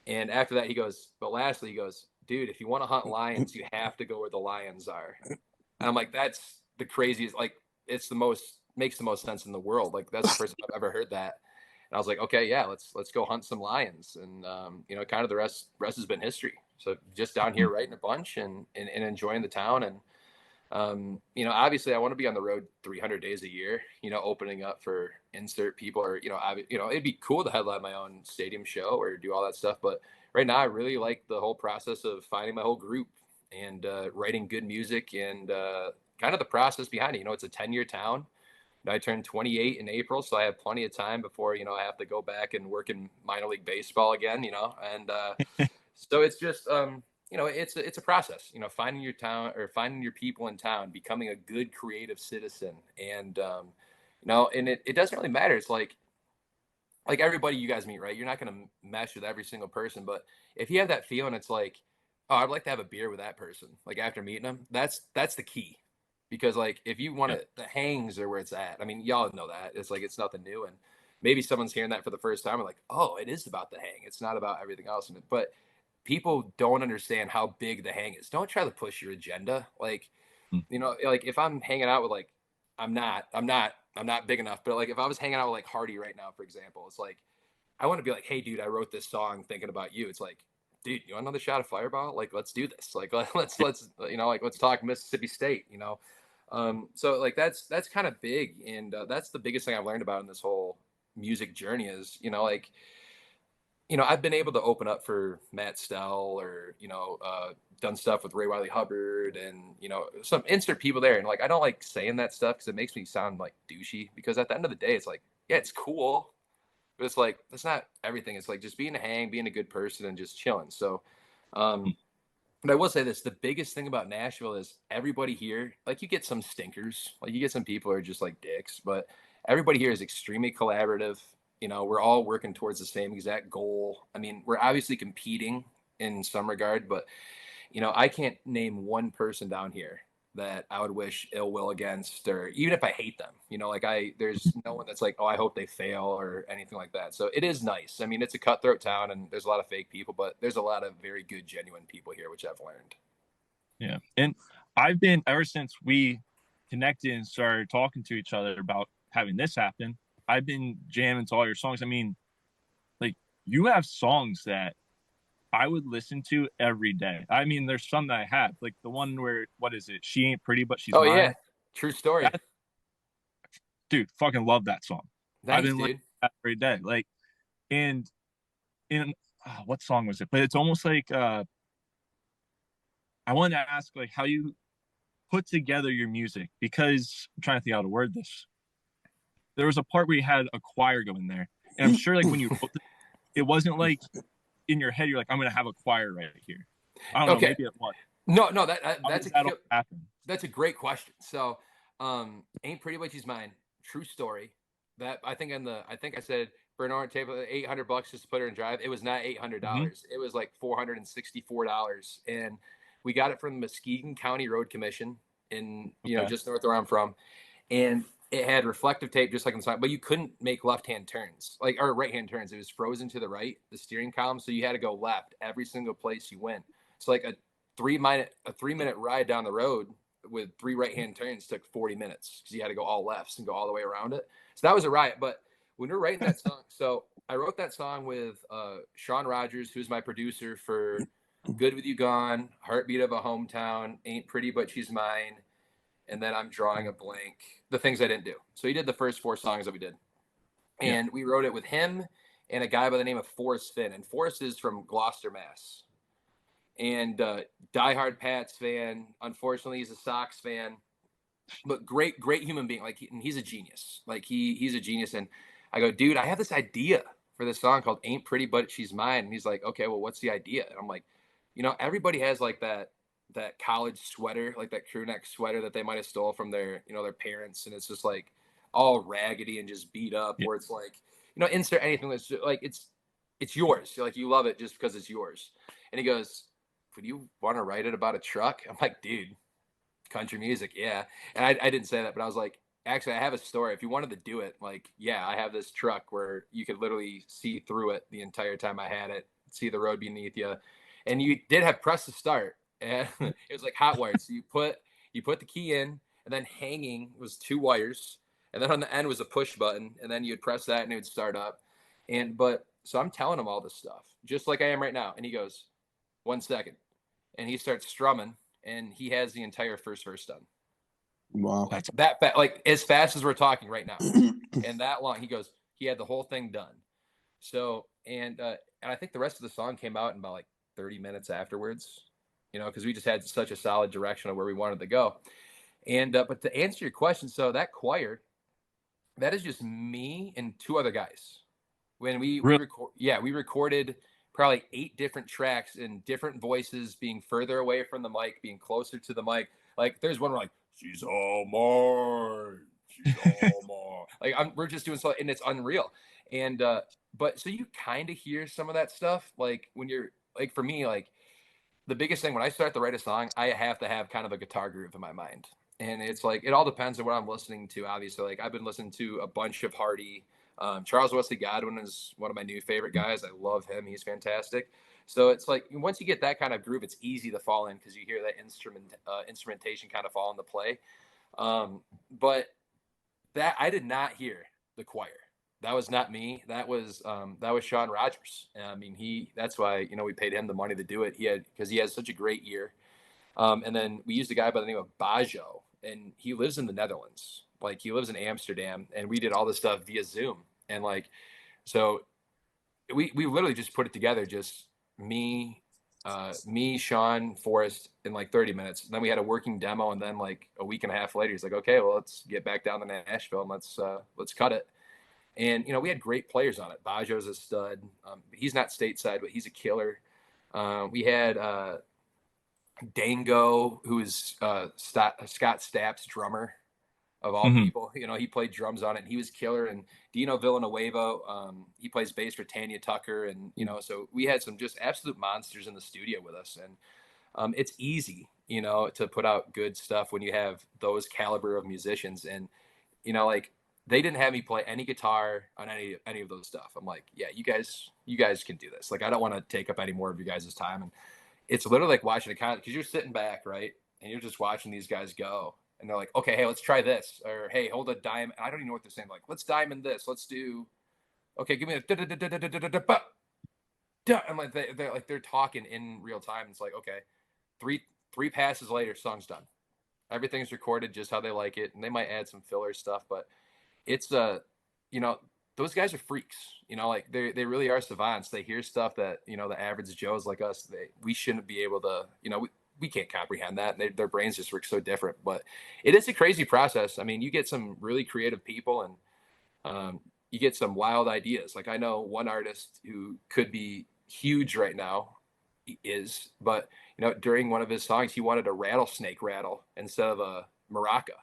And after that, he goes, but lastly, he goes, dude, if you want to hunt lions, you have to go where the lions are. And I'm like, that's the craziest, like, makes the most sense in the world. Like that's the first time I've ever heard that. And I was like, okay, yeah, let's go hunt some lions. And kind of the rest has been history. So just down here writing a bunch and enjoying the town. And obviously I want to be on the road 300 days a year, opening up for insert people or, it'd be cool to headline my own stadium show or do all that stuff. But right now I really like the whole process of finding my whole group and writing good music and kind of the process behind it. It's a 10-year town. I turned 28 in April, so I have plenty of time before, I have to go back and work in minor league baseball again, and so it's just, it's a process, finding your town or finding your people in town, becoming a good creative citizen. And, and it doesn't really matter. It's like, like everybody you guys meet, right? You're not going to mesh with every single person, but if you have that feeling, it's like, oh, I'd like to have a beer with that person. Like after meeting them, that's the key. Because like if you want to, the hangs are where it's at. I mean, y'all know that it's like it's nothing new, and maybe someone's hearing that for the first time and like, oh, it is about the hang. It's not about everything else. But people don't understand how big the hang is. Don't try to push your agenda. Like, Mm. you know, like if I'm hanging out with like, I'm not big enough. But like if I was hanging out with like Hardy right now, for example, it's like I want to be like, hey, dude, I wrote this song thinking about you. It's like, dude, you want another shot of Fireball? Like, let's do this. Like, let's you know, like let's talk Mississippi State. You know, so like that's kind of big, and that's the biggest thing I've learned about in this whole music journey is, you know, like, you know, I've been able to open up for Matt Stell or, you know, done stuff with Ray Wiley Hubbard and, you know, some insert people there. And like, I don't like saying that stuff because it makes me sound like douchey, because at the end of the day, it's like, yeah, it's cool, but it's like, that's not everything. It's like just being a hang, being a good person and just chilling. So, but I will say this, the biggest thing about Nashville is everybody here, like you get some stinkers, like you get some people who are just like dicks, but everybody here is extremely collaborative. You know, we're all working towards the same exact goal. I mean, we're obviously competing in some regard, but you know, I can't name one person down here that I would wish ill will against, or even if I hate them, you know, like there's no one that's like, oh, I hope they fail or anything like that. So it is nice. I mean, it's a cutthroat town and there's a lot of fake people, but there's a lot of very good, genuine people here, which I've learned. Yeah. And I've been, ever since we connected and started talking to each other about having this happen, I've been jamming to all your songs. I mean, like you have songs that I would listen to every day. I mean, there's some that I have, like the one where, what is it? She ain't pretty, but she's Oh mine. yeah, true story. Dude, fucking love that song. I've Thanks, been like dude. that every day. Like, and in what song was it? But it's almost like I wanted to ask like how you put together your music, because I'm trying to think how to word this. There was a part where you had a choir go in there, and I'm sure like when you wrote it wasn't like in your head you're like, I'm gonna have a choir right here. I don't know, Okay. maybe it was. No, that's a great question. So, Ain't Pretty But She's Mine, true story. That I think I said Bernard table $800 just to put her in drive. It was not $800. Mm-hmm. It was like $464, and we got it from the Muskegon County Road Commission in, you know, just north of where I'm from, and it had reflective tape just like in the song, but you couldn't make left-hand turns, like, or right-hand turns. It was frozen to the right, the steering column, so you had to go left every single place you went. So like a 3-minute ride down the road with 3 right-hand turns took 40 minutes because you had to go all lefts and go all the way around it. So that was a riot. But when we were writing that song, so I wrote that song with Sean Rogers, who's my producer for Good With You Gone, Heartbeat of a Hometown, Ain't Pretty But She's Mine, and then I'm drawing a blank, The Things I Didn't Do. So he did the first 4 songs that we did. And we wrote it with him and a guy by the name of Forrest Finn. And Forrest is from Gloucester, Mass. And diehard Pats fan. Unfortunately, he's a Sox fan, but great human being. Like he's a genius. Like he's a genius. And I go, dude, I have this idea for this song called "Ain't Pretty But She's Mine." And he's like, okay, well, what's the idea? And I'm like, you know, everybody has like that college sweater, like that crew neck sweater that they might have stole from their, you know, their parents, and it's just like all raggedy and just beat up. Or it's like, you know, insert anything that's just, like it's yours. Like you love it just because it's yours. And he goes, would you want to write it about a truck? I'm like, dude, country music, yeah. And I didn't say that, but I was like, actually, I have a story. If you wanted to do it, like, yeah, I have this truck where you could literally see through it the entire time I had it, see the road beneath you. And you did have press to start, and it was like hot wired. So you put the key in, and then hanging was 2 wires, and then on the end was a push button, and then you'd press that and it would start up. But so I'm telling him all this stuff, just like I am right now. And he goes, 1 second. And he starts strumming, and he has the entire first verse done. Wow. Like like as fast as we're talking right now. And that long, he had the whole thing done. So, and I think the rest of the song came out in about like 30 minutes afterwards, you know, because we just had such a solid direction of where we wanted to go. And, but to answer your question, so that choir, that is just me and 2 other guys. When we recorded probably 8 different tracks in different voices, being further away from the mic, being closer to the mic. Like there's one where like, she's all mine, she's all mine. Like we're just doing something, and it's unreal. And but so you kind of hear some of that stuff, like when you're like, for me, like the biggest thing when I start to write a song, I have to have kind of a guitar groove in my mind. And it's like, it all depends on what I'm listening to. Obviously, like I've been listening to a bunch of Hardy. Charles Wesley Godwin is one of my new favorite guys. I love him. He's fantastic. So it's like, once you get that kind of groove, it's easy to fall in because you hear that instrumentation kind of fall into play. But that I did not hear the choir. That was not me. That was Sean Rogers. I mean, that's why, you know, we paid him the money to do it. Because he has such a great year. And then we used a guy by the name of Bajo, and he lives in the Netherlands. Like, he lives in Amsterdam, and we did all this stuff via Zoom. And like, so we literally just put it together, just me, Sean, Forrest, in like 30 minutes. And then we had a working demo, and then like a week and a half later, he's like, okay, well, let's get back down to Nashville and let's cut it. And we had great players on it. Bajo's a stud. He's not stateside, but he's a killer. We had Dango, who is Scott Stapp's drummer of all people. He played drums on it, and he was killer. And Dino Villanueva, he plays bass for Tanya Tucker. And, so we had some just absolute monsters in the studio with us. And it's easy, to put out good stuff when you have those caliber of musicians. And, like, they didn't have me play any guitar on any of those stuff. I'm like, yeah, you guys can do this. Like, I don't want to take up any more of you guys' time. And it's literally like watching a concert, because you're sitting back, right? And you're just watching these guys go. And they're like, okay, hey, let's try this. Or, hey, hold a dime. I don't even know what they're saying. Like, let's diamond this. Let's do, okay, give me a and like they're talking in real time. It's like, okay, three passes later, song's done. Everything's recorded just how they like it. And they might add some filler stuff, but it's those guys are freaks. Like they really are savants. They hear stuff that the average Joes like us, we shouldn't be able to. We can't comprehend that. Their brains just work so different. But it is a crazy process. I mean, you get some really creative people, and you get some wild ideas. Like, I know one artist who could be huge right now but during one of his songs, he wanted a rattlesnake rattle instead of a maraca.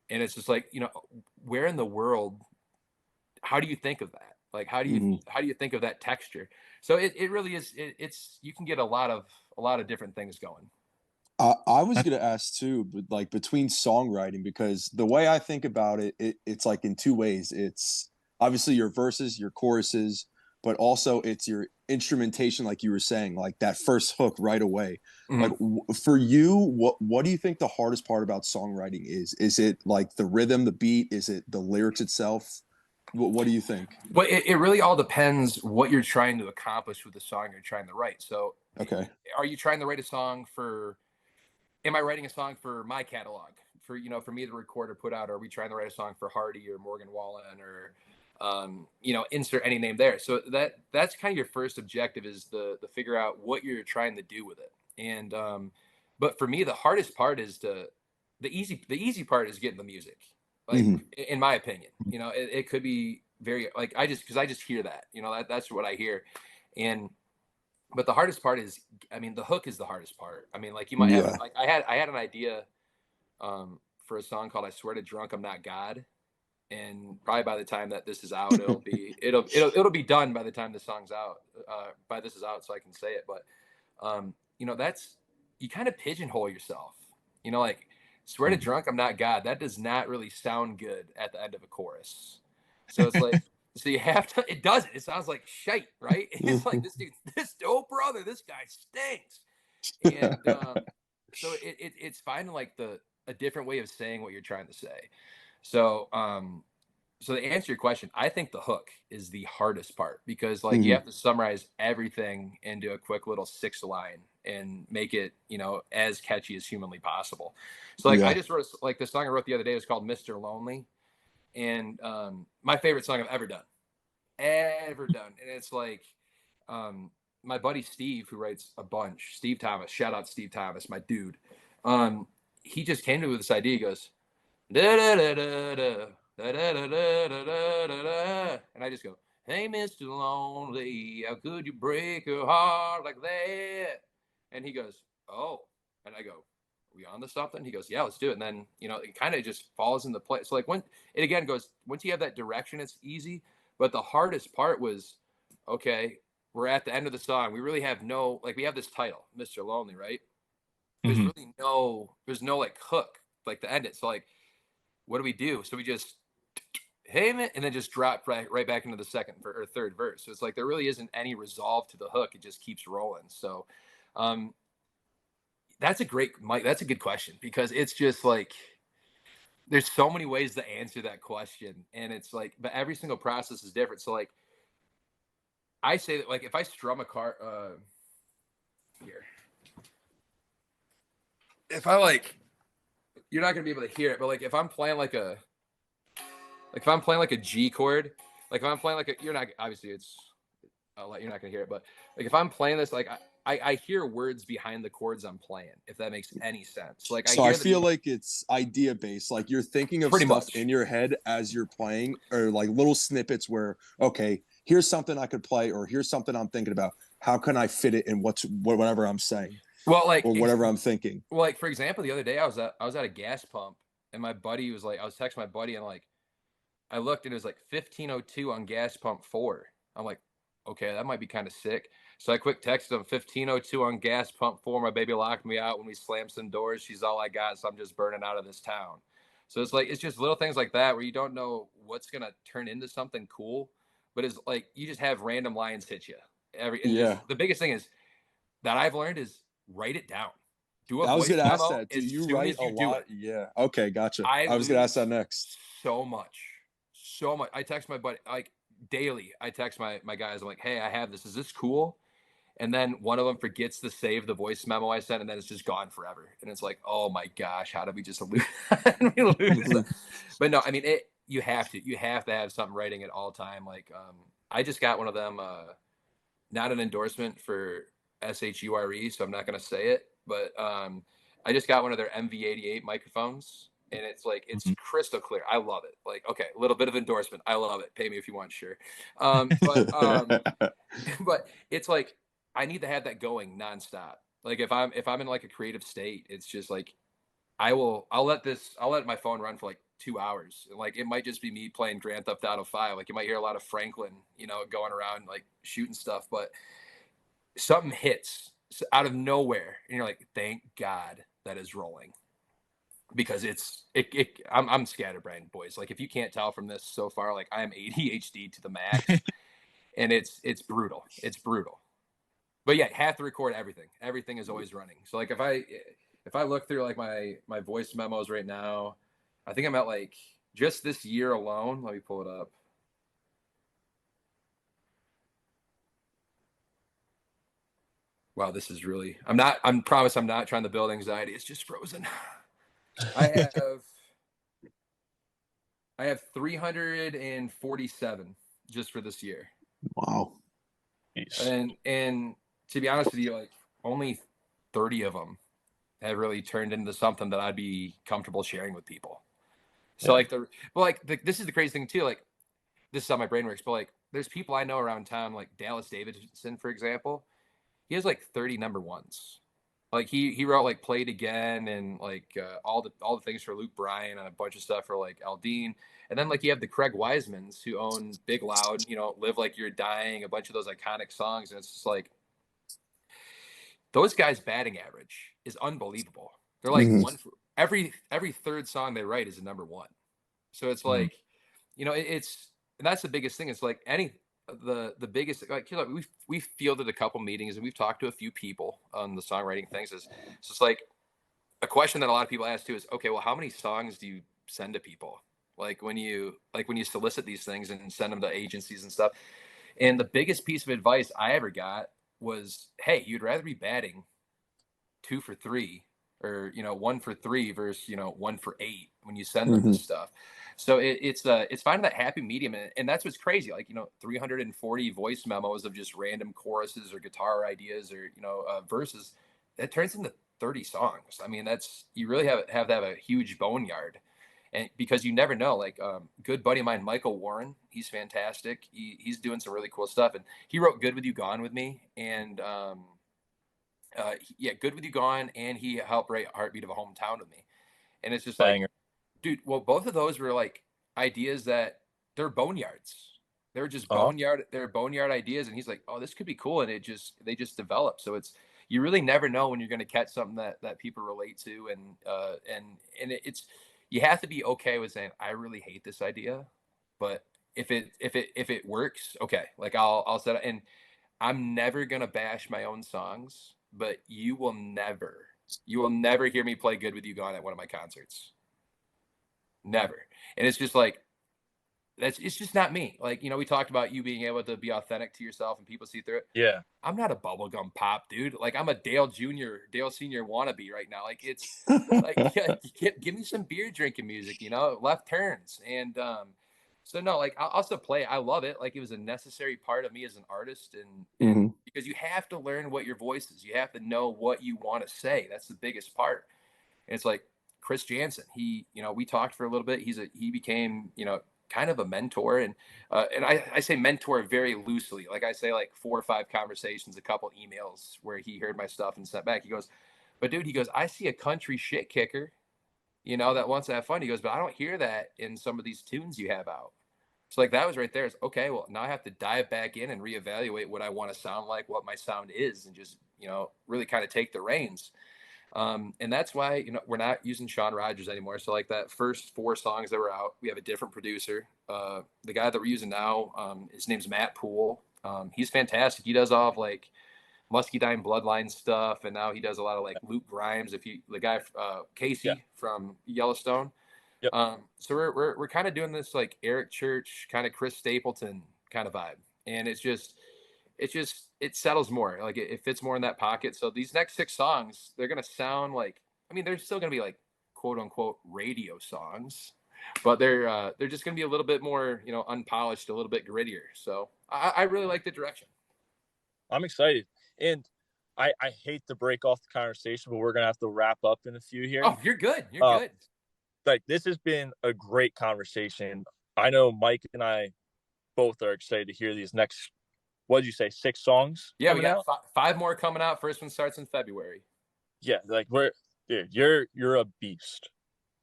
And it's just like, where in the world, how do you think of that? Like, how do you think of that texture? So it really is, it's, you can get a lot of different things going. I was going to ask too, but like between songwriting, because the way I think about it, it's like in two ways. It's obviously your verses, your choruses, but also it's your instrumentation, like you were saying, like that first hook right away. Like for you, what do you think the hardest part about songwriting is? Is it like the rhythm, the beat? Is it the lyrics itself? What do you think? Well, it really all depends what you're trying to accomplish with the song you're trying to write. So, okay, are you trying to write a song for? Am I writing a song for my catalog for me to record or put out? Or are we trying to write a song for Hardy or Morgan Wallen or insert any name there? So that's kind of your first objective, is the figure out what you're trying to do with it. And but for me, the hardest part is the easy part is getting the music. Like, in my opinion, it could be very, like, because I just hear that, that's what I hear. But the hardest part is, I mean, the hook is the hardest part. I mean, like, you might have, like, I had an idea for a song called "I Swear to Drunk I'm Not God," and probably by the time that this is out, it'll be done by the time the song's out. By this is out, so I can say it. But that's, you kind of pigeonhole yourself. Like, "Swear to Drunk I'm Not God." That does not really sound good at the end of a chorus. So it's like. So you have to, it doesn't. It sounds like shite, right? It's like, this dope brother, this guy stinks. And so it's finding like a different way of saying what you're trying to say. So so to answer your question, I think the hook is the hardest part, because like you have to summarize everything into a quick little 6-line and make it, as catchy as humanly possible. So like I just wrote, like, the song I wrote the other day was called "Mr. Lonely." And my favorite song I've ever done. And it's like, my buddy Steve, who writes a bunch, Steve Thomas, shout out Steve Thomas, my dude. He just came to me with this idea. He goes, da da da da da da da da da da da da, and I just go, "Hey, Mr. Lonely, how could you break your heart like that?" And he goes, "Oh," and I go, "We on to something?" He goes, "Yeah, let's do it." And then it kind of just falls into place. So like, when it again goes, once you have that direction, it's easy. But the hardest part was, okay, we're at the end of the song. We really have no, like, we have this title, Mr. Lonely, right? There's Mhm. really there's no like hook, like to end it. So like, what do we do? So we just, hey man, and then just drop right back into the second or third verse. So it's like there really isn't any resolve to the hook. It just keeps rolling. So um, that's a great, Mike. That's a good question because it's just like there's so many ways to answer that question, and it's like, but every single process is different. So like I say that like if I strum a car here, if I like, you're not gonna be able to hear it, but like if I'm playing like if I'm playing like a G chord, like if I'm playing like a, you're not obviously it's you're not gonna hear it, but like if I'm playing this, like I hear words behind the chords I'm playing, if that makes any sense. Like I So I hear feel the like it's idea based. Like you're thinking of pretty stuff much. in your head as you're playing, or like little snippets where, okay, here's something I could play, or here's something I'm thinking about. How can I fit it in whatever I'm saying Well, like or whatever I'm thinking? well, like for example, the other day I was at a gas pump and my buddy was like, I was texting my buddy and like I looked and it was like 1502 on gas pump 4. I'm like, okay, that might be kind of sick. So I quick texted him 1502 on gas pump 4. My baby locked me out when we slammed some doors. She's all I got, so I'm just burning out of this town. So it's like it's just little things like that where you don't know what's gonna turn into something cool, but it's like you just have random lines hit you and Yeah. just the biggest thing is that I've learned is write it down. Do a I was voice gonna ask memo that. Do as you soon write as a you do lot? it. Yeah. Okay, gotcha. I I was gonna ask that lose next. so much, so much. I text my buddy like daily. I text my guys. I'm like, hey, I have this. Is this cool? And then one of them forgets to save the voice memo I sent, and then it's just gone forever. And it's like, oh my gosh, how did we just lose? we lose? But no, I mean, it. You have to have something writing at all time. Like, I just got one of them. Not an endorsement for SHURE, so I'm not going to say it, but I just got one of their MV88 microphones, and it's like it's Mhm. crystal clear. I love it. Like, okay, a little bit of endorsement. I love it. Pay me if you want, sure. But it's like I need to have that going nonstop. Like if I'm in like a creative state, it's just like I'll let my phone run for like 2 hours. And like it might just be me playing Grand Theft Auto 5. Like you might hear a lot of Franklin, going around like shooting stuff, but something hits out of nowhere, and you're like, thank God that is rolling because I'm scatterbrained, boys. Like if you can't tell from this so far, like I am ADHD to the max, and it's brutal. It's brutal. But yeah, have to record everything. Everything is always running. So like if I look through like my voice memos right now, I think I'm at like just this year alone. Let me pull it up. Wow, this is really. I'm promise I'm not trying to build anxiety. It's just frozen. I have I have 347 just for this year. Wow. Nice. And to be honest with you, like only 30 of them have really turned into something that I'd be comfortable sharing with people. So Yeah. like this is the crazy thing too. Like this is how my brain works. But like there's people I know around town, like Dallas Davidson, for example. He has like 30 number ones. Like he wrote like Played Again and like all the things for Luke Bryan and a bunch of stuff for like Aldine. And then like you have the Craig Wisemans who own Big Loud, Live Like You're Dying, a bunch of those iconic songs. And it's just like those guys' batting average is unbelievable. They're like Mhm. one for every third song they write is a number one. So it's Mhm. like, it's and that's the biggest thing. It's like the biggest like we've fielded a couple meetings and we've talked to a few people on the songwriting things. Is it's just like a question that a lot of people ask too is, okay, well, how many songs do you send to people? Like when you solicit these things and send them to agencies and stuff. And the biggest piece of advice I ever got was, hey, you'd rather be batting 2 for 3 or 1 for 3 versus 1 for 8 when you send them Mhm. this stuff. So it's finding that happy medium, and that's what's crazy. Like 340 voice memos of just random choruses or guitar ideas or verses that turns into 30 songs. I mean, that's you really have to have a huge boneyard. And because you never know, like good buddy of mine, Michael Warren, he's fantastic. He's doing some really cool stuff, and he wrote "Good with You, Gone with Me," and yeah, Good with You Gone, and he helped write Heartbeat of a Hometown with me. And it's just like, Banger. dude, well, both of those were like ideas that they're boneyards. They were just boneyard. They're boneyard ideas, and he's like, "Oh, this could be cool," and they just develop. So you really never know when you're going to catch something that people relate to, and it's you have to be okay with saying, "I really hate this idea," but if it works, okay, like I'll set it. And I'm never gonna bash my own songs, but you will never hear me play "Good with You Gone" at one of my concerts. Never. And it's just like it's just not me. Like, we talked about you being able to be authentic to yourself and people see through it. Yeah. I'm not a bubblegum pop dude. Like, I'm a Dale Senior wannabe right now. Like, it's like, yeah, give me some beer drinking music, left turns. And so no, like I'll still play. I love it. Like, it was a necessary part of me as an artist, and because you have to learn what your voice is. You have to know what you want to say. That's the biggest part. And it's like Chris Jansen. We talked for a little bit. He became, kind of a mentor, and I say mentor very loosely. Like, I say like 4 or 5 conversations, a couple emails where he heard my stuff and sent back. He goes, "But dude," he goes, "I see a country shit kicker, that wants to have fun." He goes, "But I don't hear that in some of these tunes you have out." So like that was right there. It's okay. Well, now I have to dive back in and reevaluate what I want to sound like, what my sound is, and just really kind of take the reins. And that's why, we're not using Sean Rogers anymore. So like that first 4 songs that were out, we have a different producer. The guy that we're using now, his name's Matt Poole. He's fantastic. He does all of like Muscadine Bloodline stuff, and now he does a lot of like Luke Grimes. The guy Casey from Yellowstone. Yep. So we're kind of doing this like Eric Church, kind of Chris Stapleton kind of vibe, and it settles more. Like it fits more in that pocket. So these next 6 songs, they're gonna sound like, they're still gonna be like quote unquote radio songs, but they're just gonna be a little bit more, unpolished, a little bit grittier. So I really like the direction. I'm excited, and I hate to break off the conversation, but we're gonna have to wrap up in a few here. Oh, you're good. You're good. Like, this has been a great conversation. I know Mike and I both are excited to hear these next, what did you say, 6 songs? Yeah, we got 5 more coming out. First one starts in February. Yeah, like dude, you're a beast.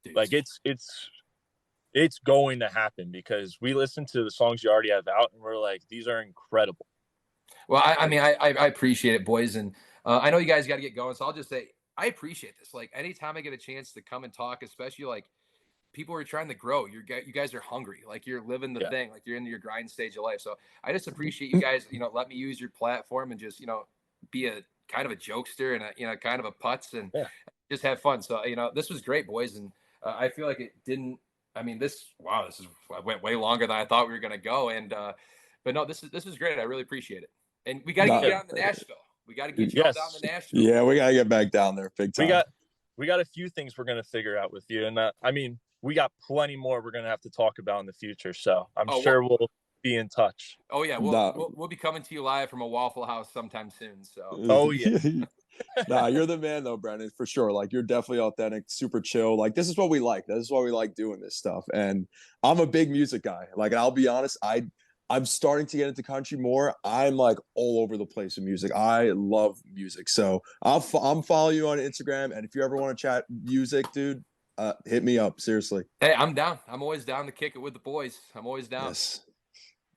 Dude. Like it's going to happen, because we listen to the songs you already have out and we're like, these are incredible. Well, I appreciate it, boys, and I know you guys got to get going, so I'll just say I appreciate this. Like, anytime I get a chance to come and talk, especially like people are trying to grow. You guys are hungry. Like, you're living the thing. Like, you're in your grind stage of life. So I just appreciate you guys. Let me use your platform and just be a kind of a jokester and a kind of a putz and just have fun. So this was great, boys, and I feel like it didn't. This went way longer than I thought we were gonna go, and but no, this is great. I really appreciate it. And we got to get down to Nashville. We got to get you all down to Nashville. Yeah, we got to get back down there big time. We got a few things we're going to figure out with you. And we got plenty more we're going to have to talk about in the future. So I'm sure we'll be in touch. Oh, yeah. We'll be coming to you live from a Waffle House sometime soon. So. Oh, yeah. Nah, you're the man, though, Brenden, for sure. Like, you're definitely authentic, super chill. Like, this is what we like. This is why we like doing this stuff. And I'm a big music guy. Like, I'll be honest, I'm starting to get into country more. I'm like all over the place with music. I love music. So I'm follow you on Instagram. And if you ever want to chat music, dude, hit me up. Seriously. Hey, I'm down. I'm always down to kick it with the boys. I'm always down. Yes,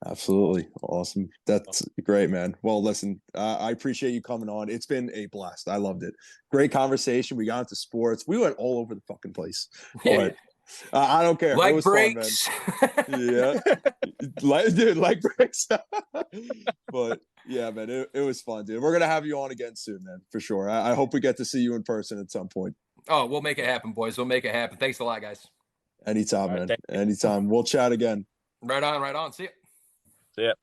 absolutely. Awesome. That's great, man. Well, listen, I appreciate you coming on. It's been a blast. I loved it. Great conversation. We got into sports. We went all over the fucking place. But I don't care. Like it was breaks. Fun, man. Yeah. Like breaks. But yeah, man, it was fun, dude. We're going to have you on again soon, man, for sure. I hope we get to see you in person at some point. Oh, we'll make it happen, boys. We'll make it happen. Thanks a lot, guys. Anytime, man. Anytime. We'll chat again. Right on. See ya. See ya.